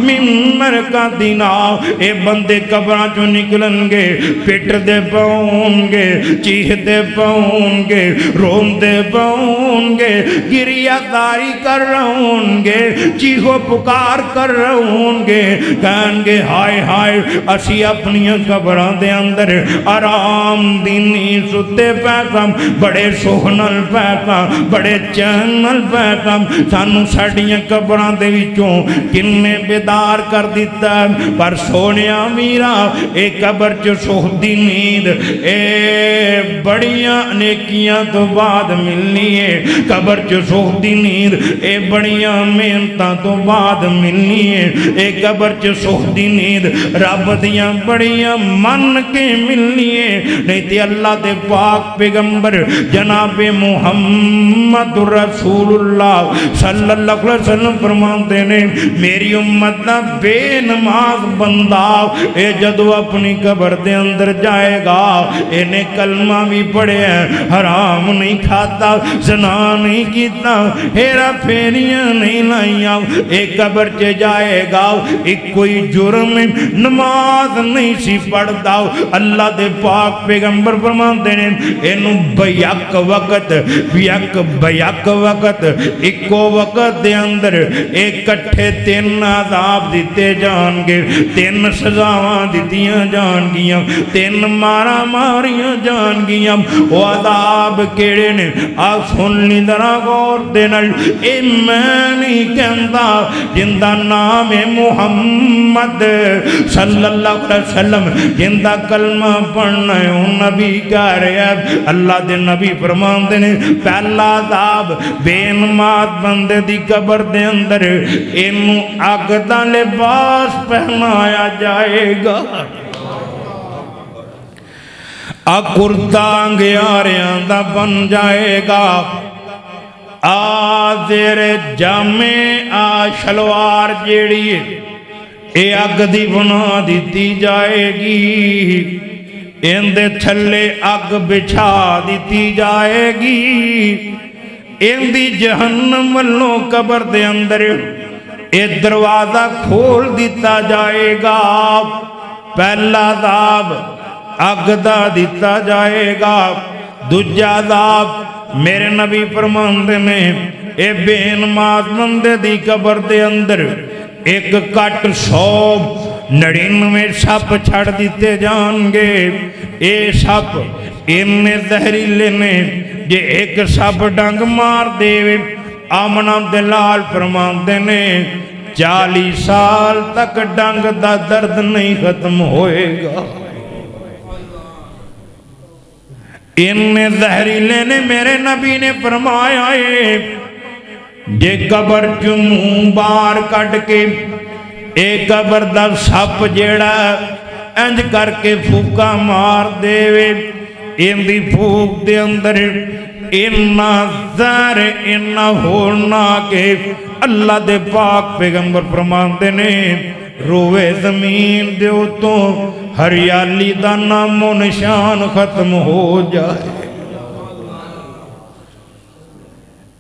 S2: مِنْ مَرْقَدِنَا اے بندے قبراں چوں نکلن گے پٹ دے پاؤں گے چیخ دے پاؤں گے رون دے پاؤں گے گریہ داری کر رہوں گے چیخو پکار کر رہوں گے کہن گے ہائے ہائے اسی اپنی قبراں دے اندر آرام دینی ستے پیسام بڑے سوہنل پیسام بڑے چینل پیسام سانو ساڑیاں قبراں دے وچوں کنے بیدار کر دیتا ہے پر سونیا میرا اے قبر چو سوہدی نیند اے بڑیاں نیکیاں تو بعد ملنی ہے قبر چو سوہدی نیند اے بڑیاں محنتاں تو بعد ملنی ہے اے قبر چو سوہدی نیند رب دیاں بڑیاں من کے ملنی ہے نہیں تے اللہ دے پاک پیغمبر جناب محمد رسول اللہ صلی اللہ علیہ وسلم فرماتے نے میری امت نہ بے نماز بندہ اے جدو اپنی قبر دے اندر جائے گا انہیں کلمہ بھی پڑھے ہیں حرام نہیں کھاتا زنا نہیں کیتا ہیرا پھیریاں نہیں لائیاں ایک قبر چے جائے گا ایک کوئی جرم نماز نہیں سی پڑھتا اللہ دے پاک پیغمبر فرماتے ہیں انہوں بیک وقت ایکو وقت دے اندر ایک کٹھے تین عذاب دیتے جان گے تین سزاواں دیتیاں جان گیاں تین مارا ماریاں جان گیاں وہ عذاب کیڑے نے آپ سن لی درہ غور دینل اے میں نہیں کہندا جندہ نام محمد صلی اللہ علیہ وسلم جندہ کلمہ پڑھنا ہے ان نبی کا رہے اللہ دے نبی فرمان دینے پہلا عذاب بے نماز بندے دی قبر دے اندر انہوں آگدہ لباس پہنایا جائے گا کرتا انگیاریاں دا بن جائے گا آزر جامع شلوار جیڑی اے اگ دی بنا دیتی جائے گی اندے تھلے اگ بچھا دیتی جائے گی اندی جہنم والوں قبر دے اندر اے دروازہ کھول دیتا جائے گا پہلا عذاب اگ دا دیتا جائے گا دوجا عذاب میرے نبی فرماندے نے اے بے نماز بندے دی قبر دے اندر ایک کٹ 199 سپ چھڑ دیتے جان گے اے سپ اننے زہریلے نے جے ایک سپ ڈنگ مار دے آمنہ دلال فرماندے نے 40 سال تک ڈنگ دا درد نہیں ختم ہوئے گا اننے زہریلے نے میرے نبی نے فرمایا ہے جے قبر چوں منہ باہر کٹ کے اے قبر دا سپ جیڑا انج کر کے پھوکا مار دے ان دی پھوک دے اندر انہا زہر انہا ہونا کہ اللہ دے پاک پیغمبر فرماندے نے روے زمین دے اتوں ہریالی دا نام و نشان ختم ہو جائے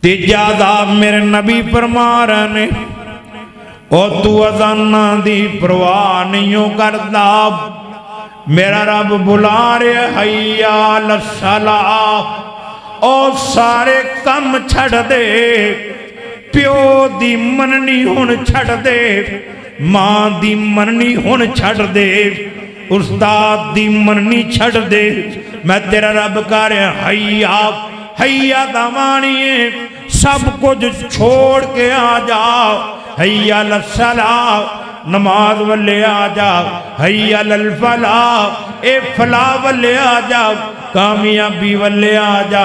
S2: تیجا عذاب میرے نبی فرما رہے نے او تو ازانہ دی پرواہ نہیں کردا میرا رب بلا رہے حیا للصلاۃ او سارے کم چھڑ دے پیو دی مننی ہن چھڑ دے ماں دی مننی ہن چھڑ دے استاد دی مننی چھڑ دے میں تیرا رب کر حیا حیا دا معنی سب کچھ چھوڑ کے آ جا حیا للصلاۃ نماز والے آ جا حیا للفلاح اے فلاح والے آ جا کامیابی والے آ جا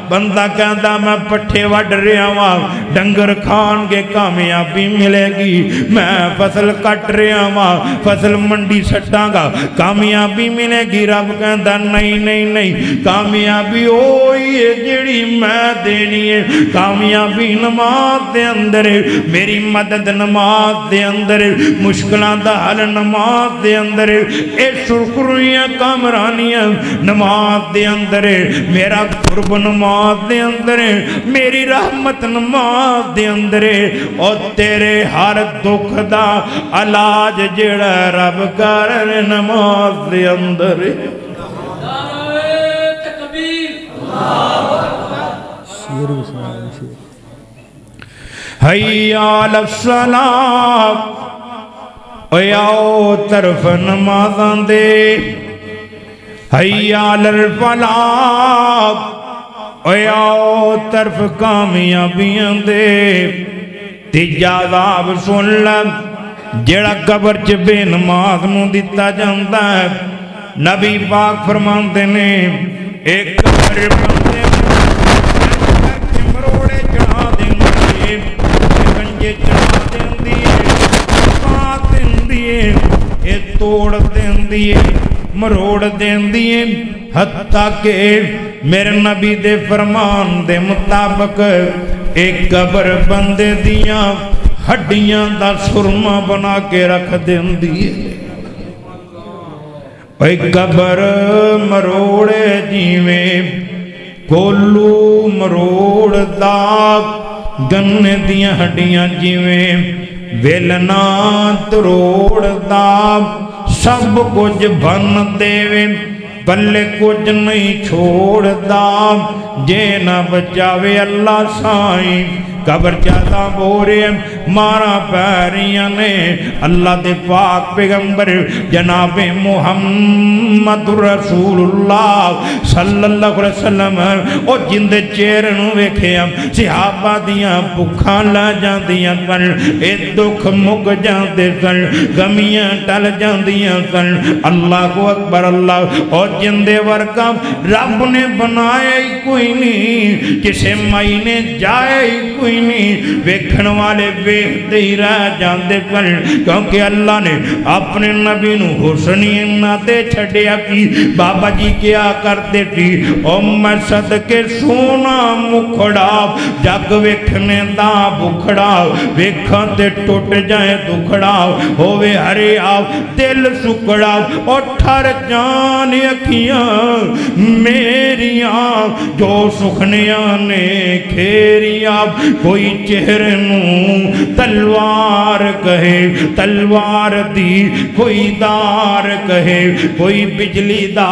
S2: بندہ کہندا میں پٹھے وڈ رہا ہاں ڈنگر کھان کے کامیابی ملے گی میں فصل کٹ رہا ہاں فصل منڈی سٹاں گا کامیابی ملے گی رب کہندا نہیں نہیں نہیں کامیابی ہوئی ہے جڑی میں دینی ہے کامیابی نماز دے اندر میری مدد نماز دے اندر مشکلوں دا حل نماز دے اندر اے سرخریاں کامرانیاں نماز دے اندر میرا قرب نماز دے اندر میری رحمت نماز دے اندر اور تیرے ہر دکھ دا علاج جڑا رب کر نماز دے اندر حیا للصلاۃ او طرف نمازاں دے حیا للفلاح او طرف کامیابیاں دے تیجا عذاب سن لے جڑا قبر چ بے نماز نوں دتا جاندا ہے نبی پاک فرماندے نے ایک قبر بندے مروڑے چڑھا دیندی گنجے چڑھا دیندی پا دیندی اے توڑ دیندی مروڑ دیندی حتیٰ کہ میرے نبی دے فرمان دے مطابق ایک قبر بندے دیاں ہڈیاں دا سرما بنا کے رکھ دیندی ایک قبر مروڑے جیویں کولو مروڑ دا گنے دیاں ہڈیاں جیویں ویلنا تروڑ دا سب کچھ بن دے بلے کچھ نہیں چھوڑ دا جے نہ بچاوے اللہ سائیں قبر چاہتا بورے مارا پیریاں نے اللہ دے پاک پیغمبر جناب محمد رسول اللہ صلی اللہ علیہ وسلم او جندے چہرنوں ویکھے صحابہ دیاں بھکھاں لا جاندیاں سن اے دکھ مک جاندے سن غمیاں ٹل جاندیاں سن اللہ اکبر اللہ او جندے ورکا رب نے بنایا ہی کوئی نہیں کسے مائی نے جائے ہی کوئی نہیں ویکھن والے ویکھتے ہی رہ جاندے پر کیونکہ اللہ نے اپنے نبی نو حسنی ناتے چھڑیا کی بابا جی کیا کرتے تھی او میں صدقے سونا مکھڑا جگ ویکھنے دا بکھڑا ویکھاں تے ٹوٹ جائے دکھڑا ہووے ہرے آو دل سکڑا اور ٹھر جان اکھیاں میریاں جو سکھنیاں نے کھیریاں کوئی چہرے نوں تلوار کہے تلوار دی کوئی دار کہے کوئی بجلی دا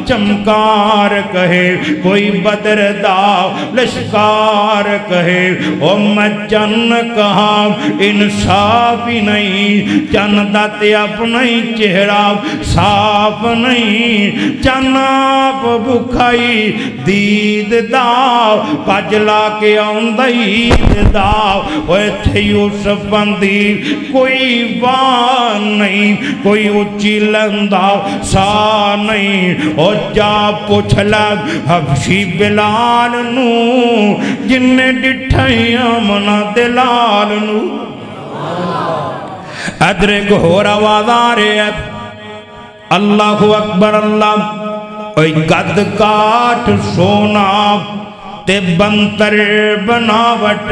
S2: چمکار کہے کوئی بدر دا لشکار کہے او میں چن کہا انصاف ہی نہیں چن دا تے اپنا ہی چہرہ صاف نہیں چن آپ بکھائی دید دا پجلا کے آندید دا اوے تھے یوسف بندی کوئی وان نہیں کوئی اچھی لندہ سا نہیں او جا پوچھ لگ حبشی بلال نو جن نے ڈٹھائیاں منا دلال نو ادرک ہو رواز آ رہے ہیں اللہ اکبر اللہ اوہ قد کاٹ سونا تے بنتر بناوٹ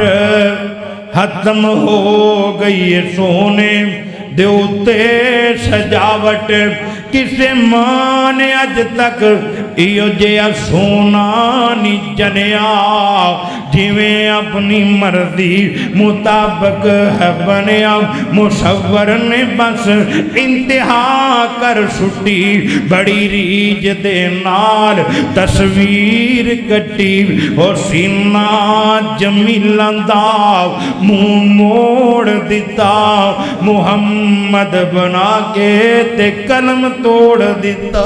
S2: ختم ہو گئی سونے دیوتے سجاوٹ کسے ماں نے اج تک ایو جیا سونا نہیں جنیا جویں اپنی مرضی مطابق ہے بنیا مصور نے بس انتہا کر سٹی بڑی ریج دے نال تصویر کٹی اور سینہ جمیلان دا منہ موڑ دیتا محمد بنا کے تے قلم توڑ دیتا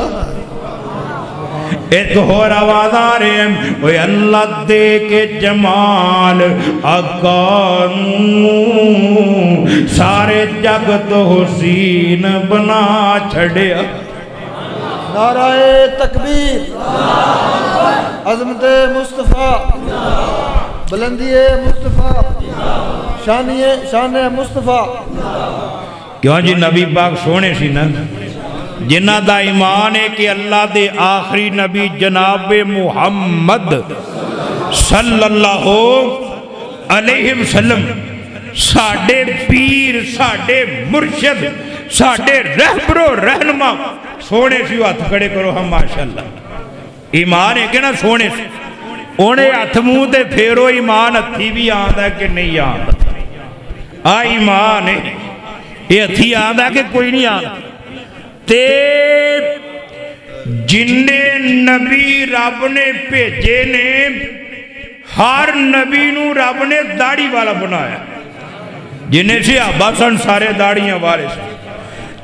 S2: ایک اور آواز آ رہے ہیں وہ اللہ دے کے جمال آقانوں سارے جگ تو حسین بنا چھڑیا
S4: نعرہ تکبیر عظمت مصطفیٰ بلندی مصطفیٰ شان مصطفیٰ
S2: کیوں جی نبی پاک سونے سی نا جنہ دا ایمان ہے کہ اللہ دے آخری نبی جناب محمد صلی اللہ علیہ وسلم ساڑھے پیر ساڑھے مرشد ساڑھے رہبر و رہنما سونے سی ہاتھ کھڑے کرو ہم ماشاءاللہ ایمان ہے کہ نا سونے سی انہیں ہاتھ منہ تے پھیرو ایمان ہتھی بھی آندا کہ نہیں آندا ایمان ہے یہ ہتھی آندا کہ کوئی نہیں آندا تے جننے نبی رب نے بھیجے نے ہر نبی نو رب نے داڑھی والا بنایا جنہیں صحابہ سن سارے داڑھیاں والے سن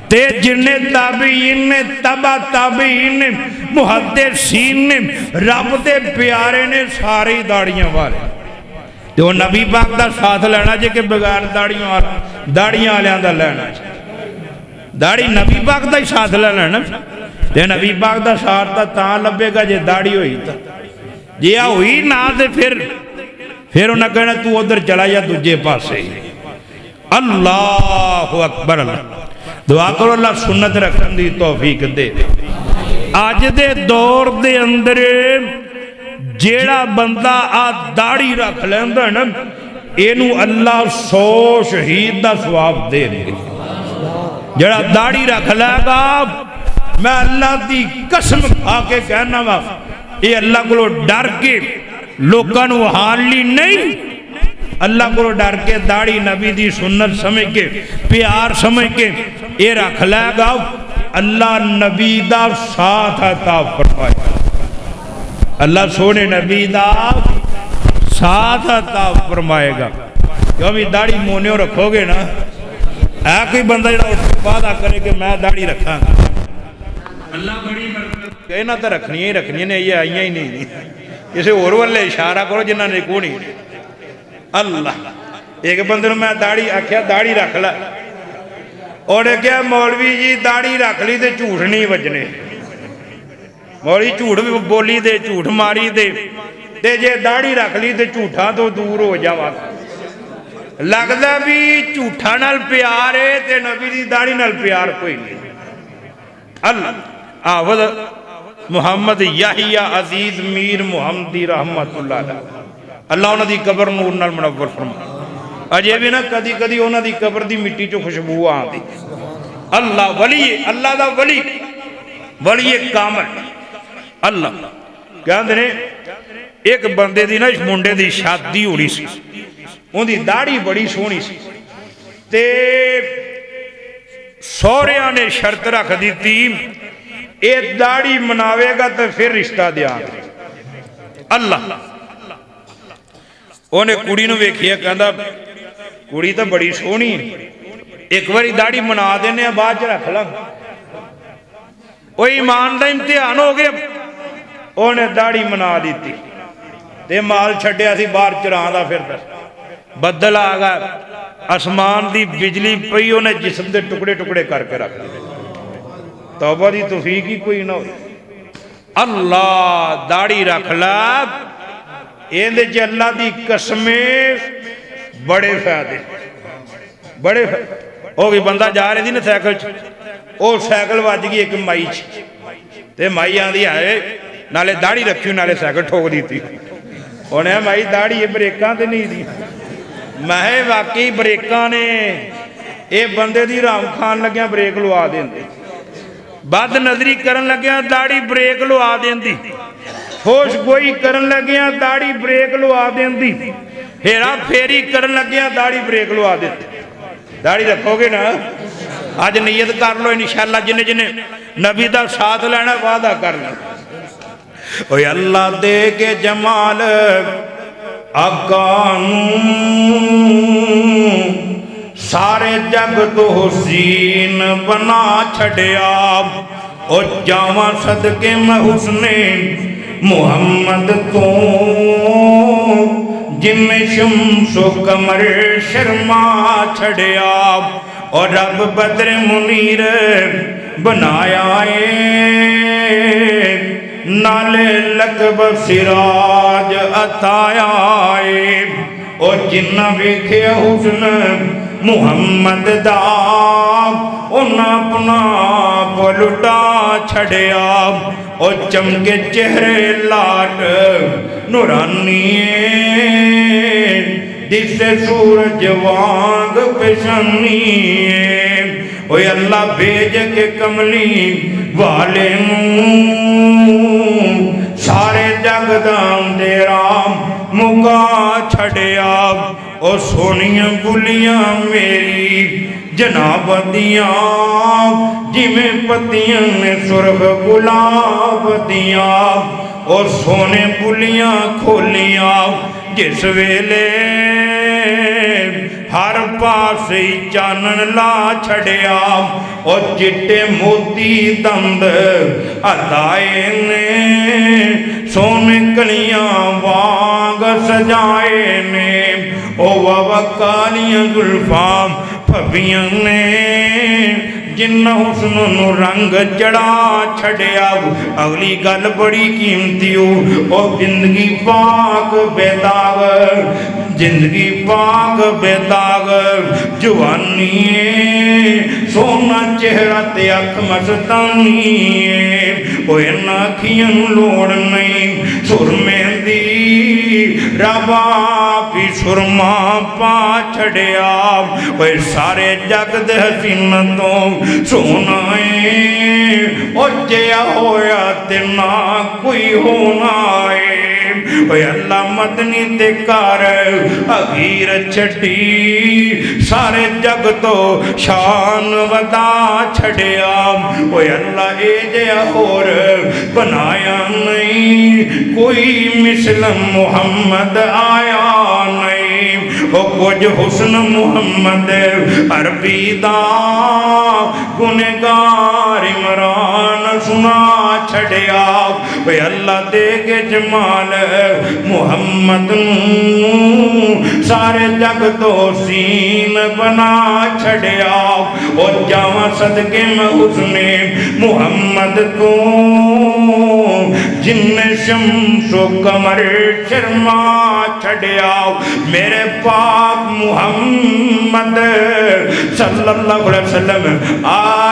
S2: تے جنہیں تابعین نے تبا تابعین نے محدثین نے رب دے پیارے نے ساری داڑھیاں والے تے وہ نبی پاک دا ساتھ لینا جے کہ بغیر داڑھیاں والیاں دا لینا جے داڑھی نبی پاک دا ہی ساتھ لینا تے نبی پاک دا ساتھ تا لبے گا جے داڑھی ہوئی تا جے ہوئی نا تے پھر انہاں کہنا تو ادھر چلا یا تجھے پاسے اللہ اکبر اللہ دعا کرو اللہ سنت رکھن دی توفیق دے آج دے دور دے اندر جیڑا بندہ داڑھی رکھ لیندہ نا اینو اللہ 100 شہید دا ثواب دے دے جڑا داڑھی رکھ لے گا میں اللہ دی قسم کھا کے کہنا وا اے اللہ کو ڈر کے لوکاں نو حال لی نہیں اللہ کو ڈر کے داڑھی نبی دی سنت سمجھ کے پیار سمجھ کے اے رکھ لے گا اللہ نبی دا ساتھ عطا فرمائے اللہ سونے نبی دا ساتھ عطا فرمائے گا کیوں بھی داڑھی مونیوں رکھو گے نا ہے کوئی بندہ جڑا وعدہ کرے کہ میں داڑھی رکھاں گا اللہ بڑی برکت کہنا تو رکھنی ہی رکھنی نے یہ آئیاں ہی نہیں کسی اور والے اشارہ کرو جنہ نے کو نہیں اللہ ایک بندے میں داڑھی آکھیا داڑھی رکھ لے اور کیا مولوی جی داڑھی رکھ لی تے جھوٹ نہیں وجنے مولوی جھوٹ بولی دے جھوٹ ماری دے تے جے داڑھی رکھ لی تے جھوٹا تو دور ہو جاوا لگدا بھی جھوٹا نال پیار ہے تے نبی دی داڑھی نال پیار کوئی نہیں اللہ آوذ محمد یحییٰ عزیز میر محمدی رحمت اللہ علیہ اللہ انہاں دی قبر نور نال منور فرما اجے بھی نا کدی کدی انہاں دی قبر دی مٹی چو خوشبو آندی اللہ ولی اللہ دا ولی کامل اللہ کہندے نے ایک بندے دی نا اس منڈے دی شادی ہونی سی اندی داڑھی بڑی سونی سی تے سوریاں نے شرط رکھ دیتی اے داڑھی مناوے گا تو پھر رشتہ دیا اللہ انہیں کڑی نو ویکھیا کہندا کڑی تو بڑی سونی ایک باری داڑھی منا دینے بعد رکھ لا وہ ایمان دا امتحان ہو گیا انہیں داڑھی منا دیتی تے مال چھڑیا سی باہر چران دا پھر بدل آ گیا آسمان دی بجلی پئی انہیں جسم دے ٹکڑے ٹکڑے کر کے رکھ دی توبہ دی توفیق ہی کوئی نہ ہوئی اللہ داڑھی رکھ لا ایندے جے اللہ دی قسمیں بڑے فائدے بڑے وہ بھی بندہ جا رہی تھی نا سائیکل وہ سائیکل وج گئی ایک مائی تے مائی آندھی آئے نالے داڑھی رکھی نالے سائیکل ٹھوک دی تھی انہیں مائی داڑھی یہ بریکاں تے نہیں دی میں واقعی بریکاں نے اے بندے دی رام خان لگیاں بریک لوا دیں دی بد نظری کرن لگیاں داڑھی بریک لوا دیں دی ہوش گوئی کرن لگیاں داڑھی بریک لوا دیں دی ہیرا پھیری کرن لگیاں داڑھی بریک لوا دیں دی داڑھی رکھو گے نا آج نیت کر لو انشاءاللہ جنہیں جنہیں نبی دا ساتھ لینا وعدہ کر لیں اوہ اللہ دے کے جمال آقانوں سارے جگ تو حسین بنا چھڑیا او جاواں صدقے میں حسن محمد تو جن میں شمس و قمر شرما چھڑیا اور رب بدر منیر بنایا نالے لقب سراج عطایا اور جنہ ویکھے حسن محمد دا انہاں اپنا پلٹا چھڑیا اور چمکے چہرے لاٹ نورانی جس سے سورج وانگ پیشانی اوہ اللہ بھیج کے کملی والے سارے جگ دام دیرام مکا چھڑیا او سونیاں گلیاں میری جناب دیاں جی میں پتیاں نے سرخ گلاب دیاں او سونے گلیاں کھولیاں جس ویلے ہر پاس چانن لا چھڑیا اور چٹے موتی دند عطائے نے سونے کلیاں وانگ سجائے نے او وکالیاں زلفاں پھبیاں نے جنہ حسن نو رنگ جڑا چھڑیا اگلی گل بڑی قیمتی ہو اور زندگی پاک بے داغ زندگی پاک بے داغ جوانی سونا چہرہ تے اکھ مستانی اوہ ان اکھیاں لوڑ نہیں سرمے دی ربا بھی سرما پا چھڑیا اوہ سارے جگ دے حسینتوں سونا ہے اور جیا ہویا تینا کوئی ہونا ہے اوہ اللہ مدنی تے کار اغیر چھٹی سارے جگ تو شان ودا چھڑیا اوہ اللہ اے جیا اور بنایا نہیں کوئی مثل محمد آیا نہیں او کچھ حسن محمد عربی دا گنگار عمران سنا چھڑیا وے اللہ دے کے جمال محمد سارے جگ تو سین بنا چھڑیا اور جاواں صدقے میں حسن محمد تو جن میں شمس و قمر شرما چھڑیا میرے پاک محمد صلی اللہ علیہ وسلم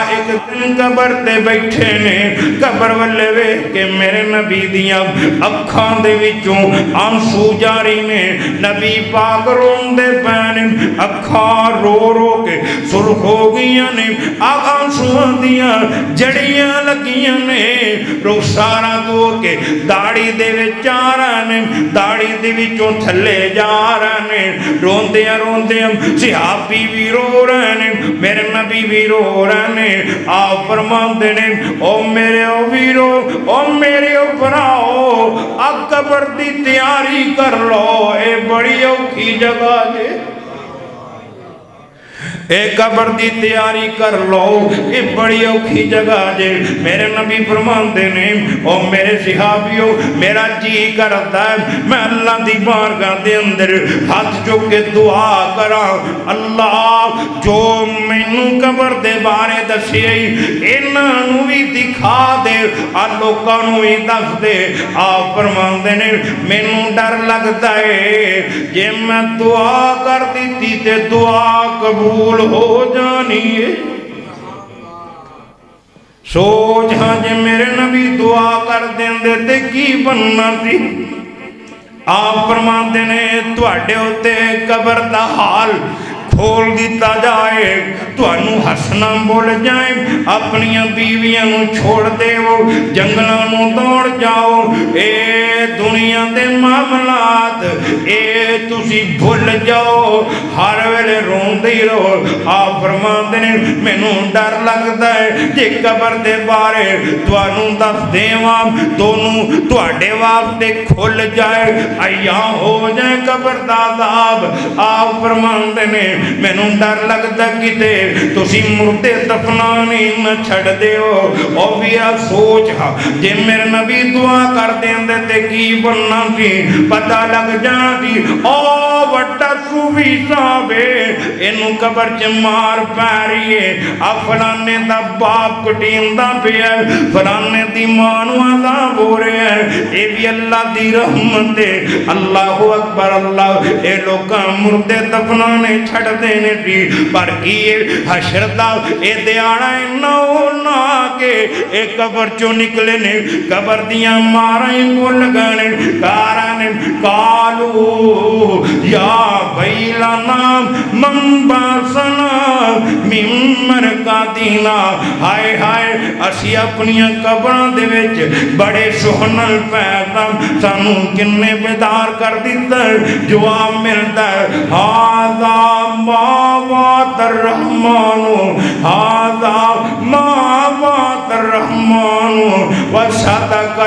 S2: ایک دن قبر تے بیٹھے نے قبر والے ویکھ کے میرے نبی دیاں اکھاں دے وچوں آنسو جاری نے نبی پاک روندے پے نے اکھاں رو رو کے سرخ ہو گئیاں نے آنسو دیاں جڑیاں لگیاں نے رخسارا دو کے داڑھی دے وچ آ رہے نے داڑھی دے وچوں تھلے جا رہے نے روندیاں روندیاں صحابی بھی رو رہے نے میرے نبی بھی رو رہے نے آپ فرماندے نے او میرے او ویرو او میرے او بھراؤ اب قبر دی تیاری کر لو اے بڑی اوکھی جگہ جے اے قبر دی تیاری کر لو اے بڑی اوکھی جگہ جے میرے نبی فرماندے نے او میرے صحابیوں میرا جی کرتا ہے میں اللہ دی بارگاہ دے اندر ہاتھ چک کے دعا کرا اللہ جو مینوں قبر دے بارے دسے انہاں نوں وی دکھا دے آ لوکاں نوں وی دس دے آپ فرماندے نے مینوں ڈر لگدا ہے جے میں دعا کر دتی تے دعا قبول ہو جانی ہے سوچ ہاں جے میرے نبی دعا کر دیں دے تے کی بننا تھی آپ فرماندے نے تواڈے ہوتے قبر دا حال کھول دیتا جائے تو انو ہسنا بول جائیں اپنیاں بیویاں نو چھوڑ دے وہ جنگلاں نو دوڑ جاؤ اے دنیا دے معاملات اے تسی بھول جاؤ ہر ویلے روندے ہی رہو آپ فرماندے نے مینوں ڈر لگدا ہے جے قبر دے بارے تانوں دس دیواں دونوں تواڈے واسطے کھل جائے ایاں ہو جائے قبر دا عذاب آپ فرماندے نے مینوں ڈر لگدا کتے تسی مردے دفنانی نہ چھڑ دیو او ویا سوچ ہا جے میرے نبی دعا کر دیندے تے کی بننا سی پتہ لگ جاندی او وڈا صوفی صاحب اینوں قبر چ مار پے رہی ہے آ فلانے دا باپ کٹیندا پیا فلانے دی ماں نوں عذاب ہو رہا ہے اے وی اللہ دی رحمت ہے اللہ اکبر اللہ اے لوکاں مردے دفنانے چھڑ دینے دی پر کیے حشر دا اے دیانا نو نا کے اے قبر چو نکلے نے قبر دیاں مارائیں بول گانے کارانے کالو یا ویلنا من باسنا من مرکاتینا ہائے ہائے اسی اپنیاں قبران دے وچ بڑے سہنل پیدا سانوں کنے بیدار کر دیتا ہے جواب ملتا ہے ہاذا ما وعد الرحمن هذا ما وعد الرحمن وصدق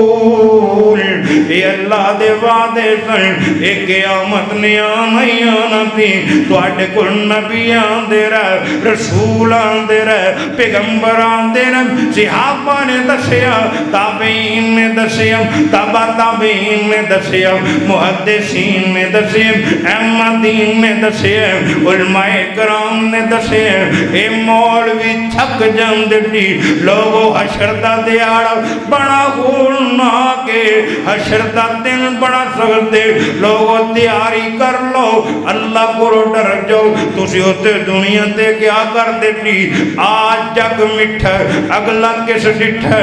S2: المرسلون اے اللہ دے وعدے سن اے قیامت نے آنائی آنا تھی تو اٹھے کل نبی آن دے رہے رسول آن دے رہے پیغمبر آن دے رہے صحابہ نے دسیا تابعین نے دسیا تابع تابعین نے دسیا محدثین نے دسیا احمدین نے دسیا علماء کرام نے دسیا اے مولوی تھک جاندی لوگو حشر دا دیاڑا بڑا گولنا کے حشر دا دن بڑا سکتے لوگو تیاری کر لو اللہ کو ڈر جاؤ تسی ہوتے دنیا تے کیا کر دیتی آج جگ مٹھا اگلا کس ڈٹھا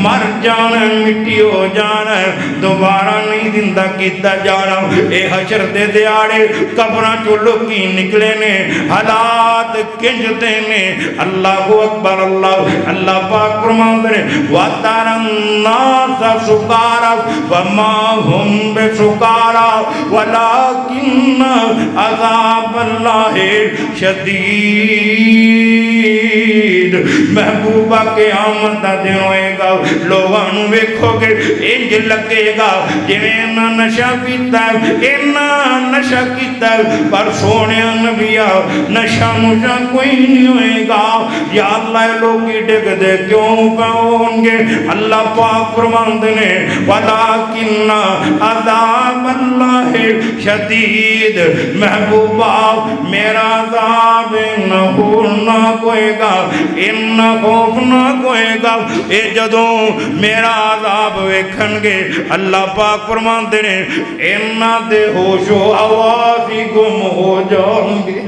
S2: مر جانا مٹی ہو جانا دوبارہ نہیں زندہ کیتا جانا اے حشر دے دیاڑے قبران چو لوگی نکلے نے حالات کنجتے نے اللہ اکبر اللہ اللہ پاک فرمان دے وَتَرَ النَّاسَ سُكَارَى وَمَا هُمْ بِسُكَارَى وَلَكِنَّ عَذَابَ اللَّهِ شَدِيدٌ محبوبہ قیامت دا دن ہوئے گا لوگانوں ویکھو گے انج لگے گا جوینا نشہ پیتا ہے اینا نشہ کیتا ہے پر سونے نبیہ نشہ مجھا کوئی نہیں ہوئے گا یا اللہ لوگی ڈگ دے کیوں پہون گے اللہ پاک فرمان نے وَلَكِنَّ عَذَابَ اللَّهِ شَدِيدٌ محبوبہ میرا عذاب نہ ہونا کوئے گا انہ خوف نہ کوئے گا اے جدوں میرا عذاب ویکھن گے اللہ پاک فرمان دے انہ دے ہوش و آوازی گم ہو جان گے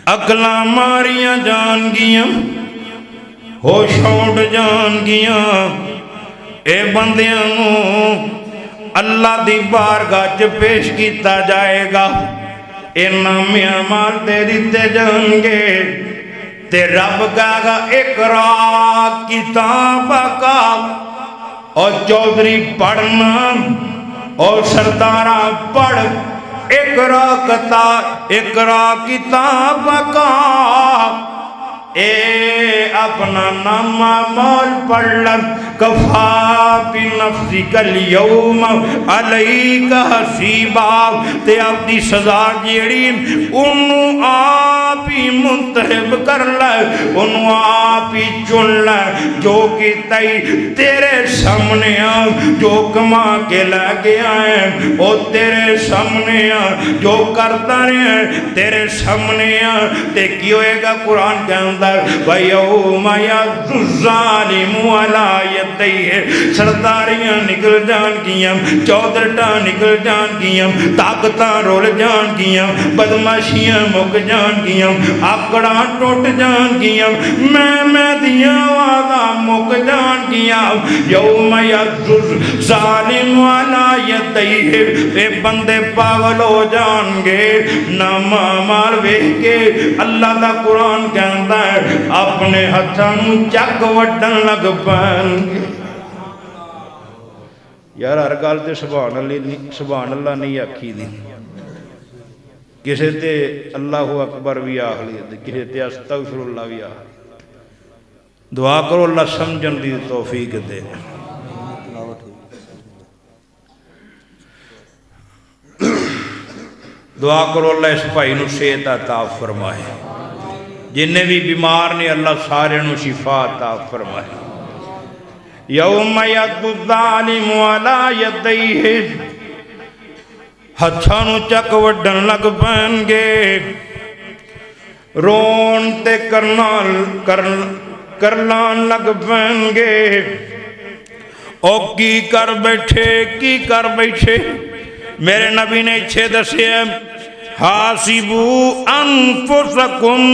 S2: اقلاں ماریاں جان گیاں ہوش اڑ جان گیاں اے بندیاں نوں اللہ دی بارگاہ چ پیش کیتا جائے گا اے نام اعمال تے دتے جان گے تے رب کہے گا اقرا کتابک اور چودھری پڑھنا اور سردارہ پڑھ اقرا کتابک اے اپنا نام مول پڑھ لگ کفا بنفسک اليوم علیک حسیبا تے اپنی سزا جیڑی انہوں آپ ہی منتخب کر لے انہوں آپ ہی چن لے جو کہ تیرے سامنے جو کما کے لے گیا ہے وہ تیرے سامنے جو کرتا رہے تیرے سامنے تے کی ہوئے گا قرآن کے اندر وَيَوْمَ يَعْضُ الظَّالِمُ عَلَىٰ يَدَيْهِ سرداریاں نکل جان گیاں چودرٹاں نکل جان گیاں طاقتاں رول جان گیاں بدماشیاں مک جان گیاں آکڑاں ٹوٹ جان گیاں میں دیاں آوازاں مک جان گیاں یوم یعض الظالم علی یدیہ اے بندے پاگل ہو جان گے نامہ مال ویکھ کے اللہ دا قرآن کہندا ہے اپنے ہتھاں چک وڈن لگ پین گے
S3: یار ہر گل تے سبحان اللہ نہیں آکھی دی کسے تے اللہ اکبر بھی آکھ لی کسے تے استغفر اللہ بھی آکھ دعا کرو اللہ سمجھن دی توفیق دے دعا کرو اللہ اس بھائی نو صحت عطا فرمائے جنہیں بھی بیمار نے اللہ سارے نو شفا عطا فرمائے یوم یعض الظالم علی یدیہ ہتھاں نو چک وڈن لگ پین گے رون تے کرلان لگ پین گے او کی کر بیٹھے میرے نبی نے اچھے دسے حاسبو انفسکم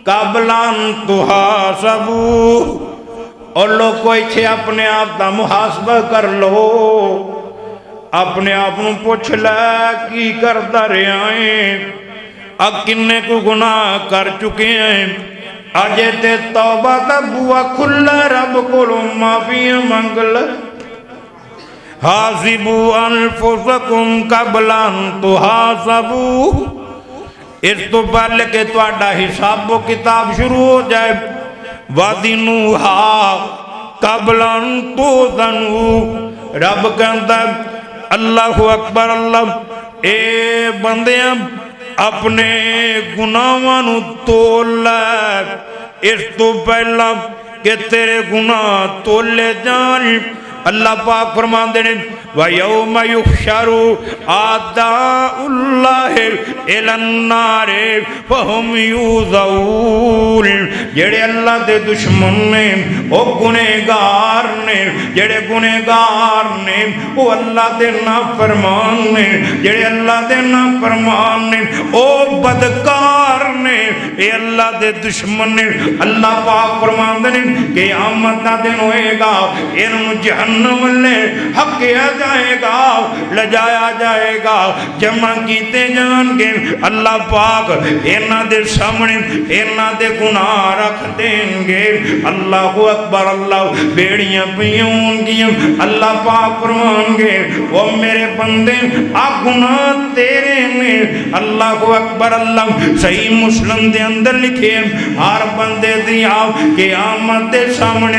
S3: قبل ان تحاسبو اور لوگ کوئی چھے اپنے آپ دا محاسبہ کر لو اپنے آپ نو پوچھ لے کی کرتا رہے آئیں اب کنے کو گناہ کر چکے ہیں آجے تے توبہ تبوا کھلا رب کلو معافی منگل حاسبو انفسکم قبل ان تحاسبو اس تو پہلے کہ تواڈا حساب و کتاب شروع ہو جائے وَذِنُوهَا قَبْلَ أَن تُوزَنُوا رب کہتا ہے اللہ اکبر اللہ اے بندیاں اپنے گناہاں تول لے اس تو پہلا کہ تیرے گناہ تولے جان اللہ پاک فرمان دینے وَيَوْمَ يُحْشَرُ أَعْدَاءُ اللَّهِ إِلَى النَّارِ فَهُمْ يُوزَعُونَ جڑے اللہ دے دشمن نے او گنہگار نے جڑے گنہگار نے او اللہ دے نافرمان نے جڑے اللہ دے نافرمان نے او بدکار نے اے اللہ دے دشمن نے اللہ پاک فرمان دینے کہ قیامت دا دن ہوئے گا انہوں جہنم لے حق کیا جائے گا لجایا جائے گا جمع کیتے جان گے اللہ پاک اینا دے سامنے اینا دے گناہ رکھ دیں گے اللہ اکبر اللہ بیڑیاں پیون گیا اللہ پاک فرمان گے وہ میرے بندے آ گناہ تیرے نے اللہ اکبر اللہ صحیح مسلم دے اندر لکھے ہر بندے دیا قیامت دے سامنے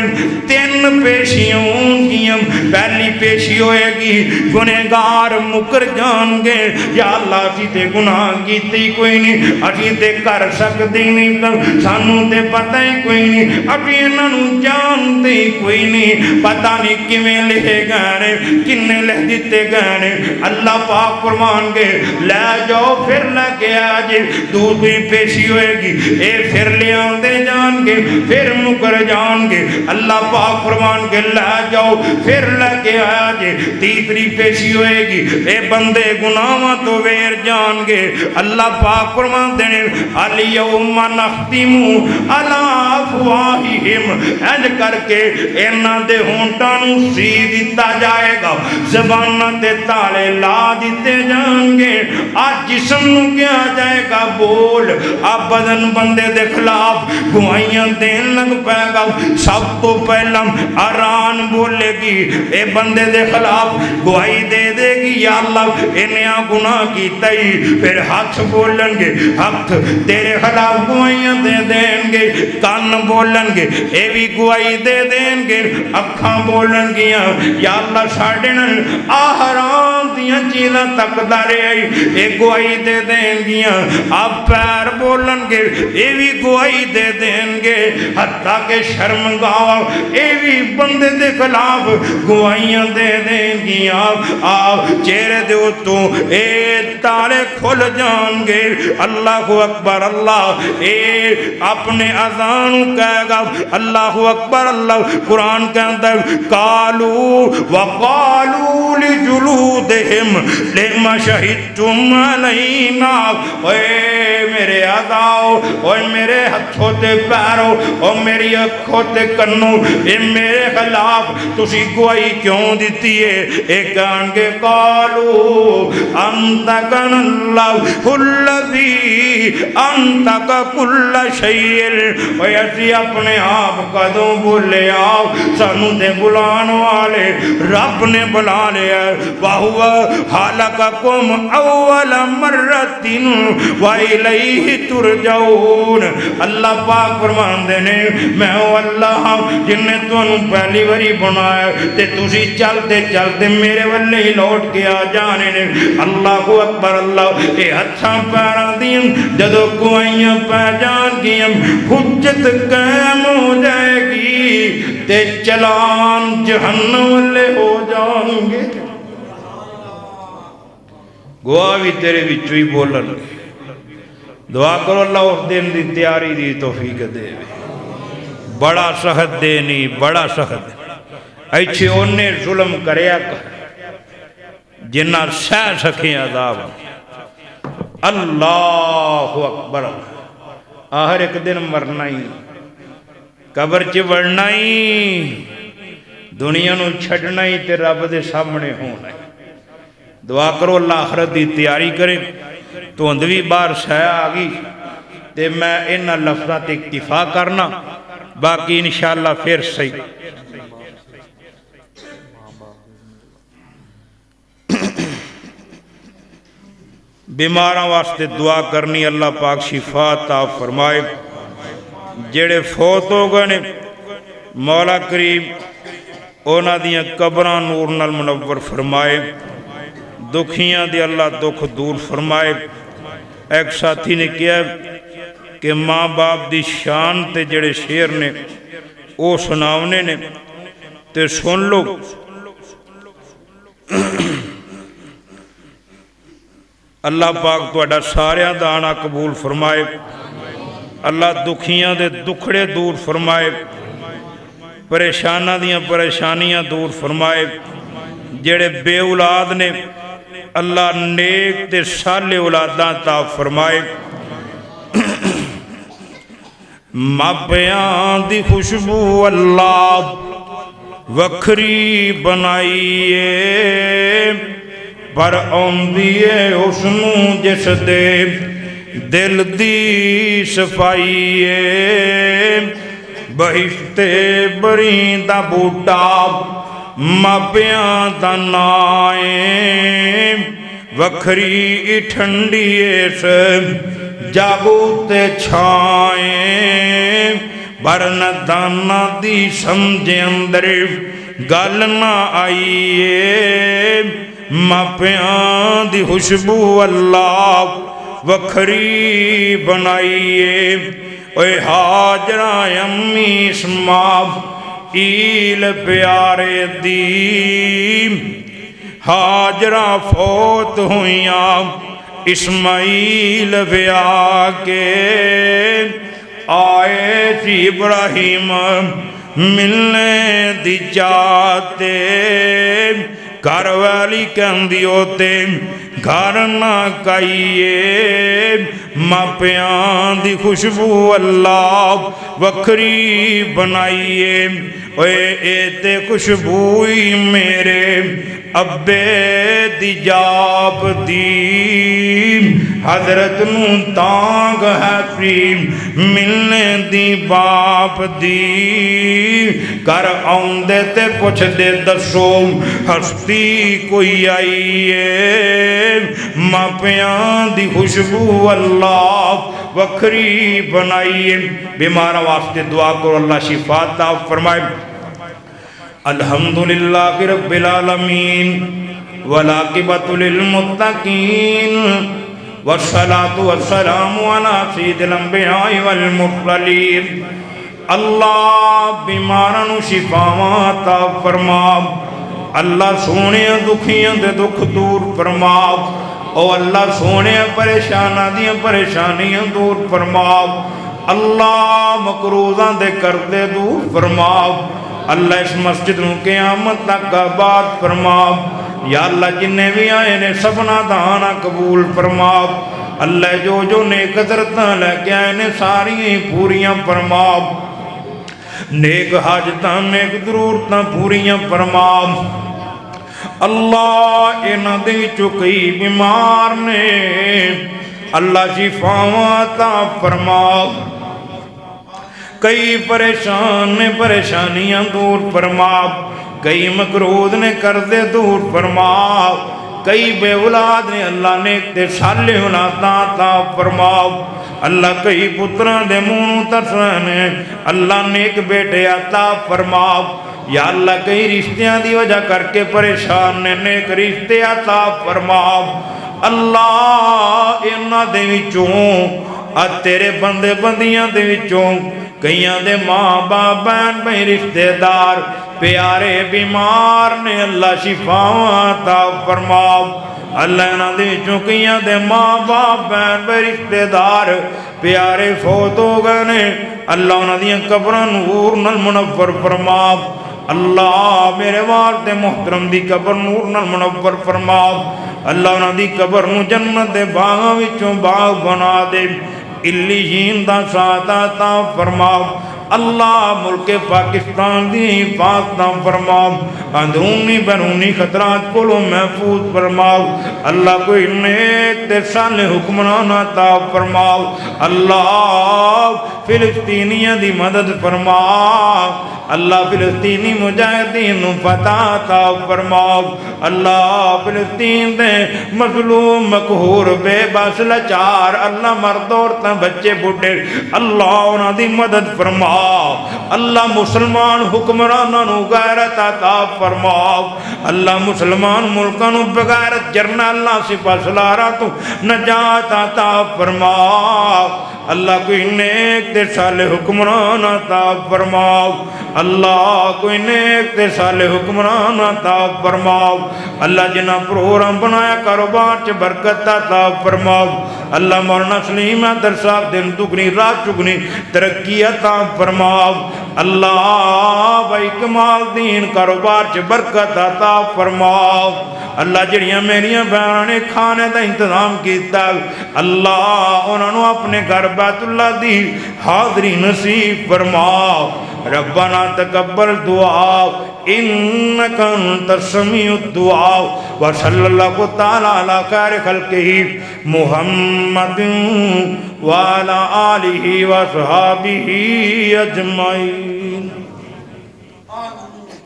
S3: تین پیشیاں گیا پہلی پیشی ہوئے گی گنہگار مکر جان گے یا اللہ اسی تے گناہ کیتی کوئی نہیں اسی تے کر سکتے نہیں سانوں تے پتہ ہی کوئی نہیں ابھی انہوں جانتے ہی کوئی نہیں پتہ نہیں کمیں لے گانے کنے لے دیتے گانے اللہ پاک فرمان گے لے جاؤ پھر لے کے آجے دوسری پیشی ہوئے گی اے پھر لے آندے جان گے پھر مکر جان گے اللہ پاک فرمان کے لے جاؤ پھر لے کے آیا جے تیسری پیشی ہوئے گی اے بندے گناہاں تو ویر جان گے اللہ پاک فرمان دینے الیوم نختم علی افواہہم اینج کر کے انہاں دے ہونٹاں نوں سی دتا جائے گا زباناں تے تالے لا دیتے جان گے آج جسم نوں کیا جائے گا بول اب بدن بندے دے خلاف گوائیاں دین لگ پائے گا سب تو پہلا آران بولے گی اے بندے دے خلاف گواہی دے دے گی یا اللہ انہاں گناہ کی تئی پھر ہاتھ بولن گے ہاتھ تیرے خلاف گوائیاں دے دیں گے کان بولن گے اے بھی گواہی دے دیں گے اکھاں بولن گیا یا اللہ ساڑھے نل آہرام دیاں چیزاں تک دارے آئی اے گواہی دے دیں گیا اب پیر بولن گے اے بھی گواہی دے دیں گے حتیٰ کہ شرم گاوا اے بھی بندے دے خلاف گواہیاں دے دیں گیا آپ چہرے دے تو اے تارے کھل جان گے اللہ اکبر اللہ اے اپنے اذان کہے گا اللہ اکبر اللہ قرآن کے اندر قالو وقالو لجلودہم لما شہدتم علینا اے میرے اعضاؤ اے میرے ہتھوں تے پیروں اے میری اکھوں تے کنوں اے میرے خلاف تسی گواہی کیوں دیتی ہے اے کہن گے قالو انتقن اللہ الذی انتق کل شیء اے اسی اپنے آپ قدوں بولے آؤ سانو دے بلان والے رب نے بلا لیا وَهُوَ خَلَقَكُمْ أَوَّلَ مَرَّةٍ وَإِلَيْهِ تُرْجَعُونَ اللہ پاک فرمان دینے میں ہوں اللہ جن نے تو انہوں پہلی وری بنایا تے تُسی چلتے چلتے میرے والے ہی لوٹ کے آ جانے نے اللہ اکبر اللہ اے اچھا پیرا دیں جدو گوائیاں پہ جان گیا حجت قائم ہو جائے گی تے چلان جہنم والے ہو جان گے گواہ بھی تیرے بچو ہی بولن دعا کرو اللہ اس دن دی تیاری دی توفیق دے بڑا سخت دینی بڑا سخت ایچھے انہیں ظلم کریا جنہ سہ سکیں عذاب اللہ اکبر آہر ایک دن مرنا ہی قبر چ وڑنا ہی دنیا نو چھڑنا ہی تے رب دے سامنے ہونا ہی دعا کرو اللہ آخرت دی تیاری کرے تو اندوی بار سایہ آگی تے میں انہا لفظات اکتفا کرنا باقی انشاءاللہ پھر صحیح بیماراں واسطے دعا کرنی اللہ پاک شفا عطا فرمائے جڑے فوت ہو گئے مولا کریم اونا دیاں قبراں نور نال منور فرمائے دکھیاں دی اللہ دکھ دور فرمائے ایک ساتھی نے کیا کہ ماں باپ دی شان تے جڑے شیر نے او سناونے نے تے سن لو اللہ پاک تو اڈا ساریاں دانا قبول فرمائے اللہ دکھیاں دے دکھڑے دور فرمائے پریشانہ دیاں پریشانیاں دور فرمائے جڑے بے اولاد نے اللہ نیک تے سالے اولاداں تا فرمائے مابیاں دی خوشبو اللہ وکھری بنائیے پر آمدیے حسنو جس دے دل دی صفائیے بہشت بریندہ بوٹا مابیاں دا نائیں وکھری ٹھنڈیے سے جاگو تے چھائیں برن دانا دی سمجھے اندر گل نہ آئیے ماپیاں دی خوشبو اللہ وکھری بنائیے اے حاجرہ امی اسماف ایل پیارے دی حاجرہ فوت ہویاں اسماعیل ویا کے آئے سی ابراہیم ملنے دی چاہتے گھر والی کہندی ہوتے گھر نہ کائیے ماپیاں دی خوشبو اللہ وکھری بنائیے اوے اے تے خوشبوئی میرے ابے دی جاب دی حضرت نو تانگ ہے پری ملنے دی باپ دی کر آؤندے تے پوچھ دے دسو ہستی کوئی آئیے ماپیاں دی خوشبو اللہ وکھری بنائیے بیمارہ واسطے دعا کرو اللہ شفا عطا فرمائے الحمدللہ رب العالمین والعاقبۃ للمتقین والصلاة والسلام علی سید الانبیاء والمرسلین اللہ بیماروں شفاواں عطا فرما اللہ سونے دکھیاں دے دکھ دور فرما او اللہ سونے پریشاناں دیاں پریشانیاں دور فرما اللہ مقروضاں دے کردے دور فرما اللہ اس مسجد نو قیامت تک آباد فرما یا اللہ جنہیں بھی آئے نے سبنا دانا قبول فرما اللہ جو جو نیک حضرتاں لے کے آئے نے ساری پوریاں فرما نیک حاجتاں نیک ضرورتاں پوریاں فرما اللہ انہاں دے وچوں کئی بیمار نے اللہ شفاواں عطا فرما کئی پریشان نے پریشانیاں دور فرما کئی مقروض نے کردے دور فرما کئی بے اولاد نے اللہ نے تے صالح اولاداں عطا فرما اللہ کئی پتران دے منہ ترسنے اللہ نیک بیٹے عطا فرما یا اللہ کئی رشتیاں دی وجہ کر کے پریشان نے نیک رشتے عطا فرما اللہ انہاں دے وچوں تیرے بندے بندیاں دے وچوں کئیاں دے ماں باپ بہن بھائی رشتہ دار پیارے بیمار نے اللہ شفاواں عطا فرما اللہ انہاں دے وچوں کئیاں دے ماں باپ بہن بھائی رشتہ دار پیارے فوت ہو گئے نے اللہ انہاں دیاں قبراں نور نال منور فرما اللہ میرے والد محترم دی قبر نور نال منور فرما اللہ انہاں دی قبر نو جنت دے باغاں وچوں باغ بنا دے علیین دا ساتھ عطا فرما اللہ ملک پاکستان دی حفاظت فرما اندرونی بیرونی خطرات کو محفوظ فرما اللہ کوئی نیک تے صالح حکمران عطا فرما اللہ فلسطینیاں دی مدد فرما اللہ فلسطینی مجاہدین فتح عطا فرما اللہ فلسطین دے مظلوم مقہور بے بس لاچار اللہ مرد عورتاں بچے بوڑھے اللہ انہاں دی مدد فرما اللہ مسلمان حکمراناں نو غیرت عطا فرما اللہ مسلمان ملکاں نو بغیرت جرنیلاں سپاہ سالاراں تو نجات عطا فرما اللہ کوئی نیک تے صالح حکمران عطا فرما اللہ کوئی نیک تے صالح حکمران عطا فرما اللہ جنہ پروگرام بنایا کاروبار چ برکت عطا فرما اللہ مولانا سلیم حیدر صاحب دن دگنی رات چگنی ترقی عطا فرما اللہ بھائی کمال دین کاروبار چ برکت عطا فرما اللہ جڑیاں میریاں بہناں نے کھانے دا انتظام کیتا اللہ انہاں نو اپنے گھر بیت اللہ دی حاضری نصیب فرما ربنا تقبل دعا انک انت السمیع الدعاء وصلی اللہ تعالی علی خیر خلقہ محمد وعلی آلہ وصحابہ اجمعین.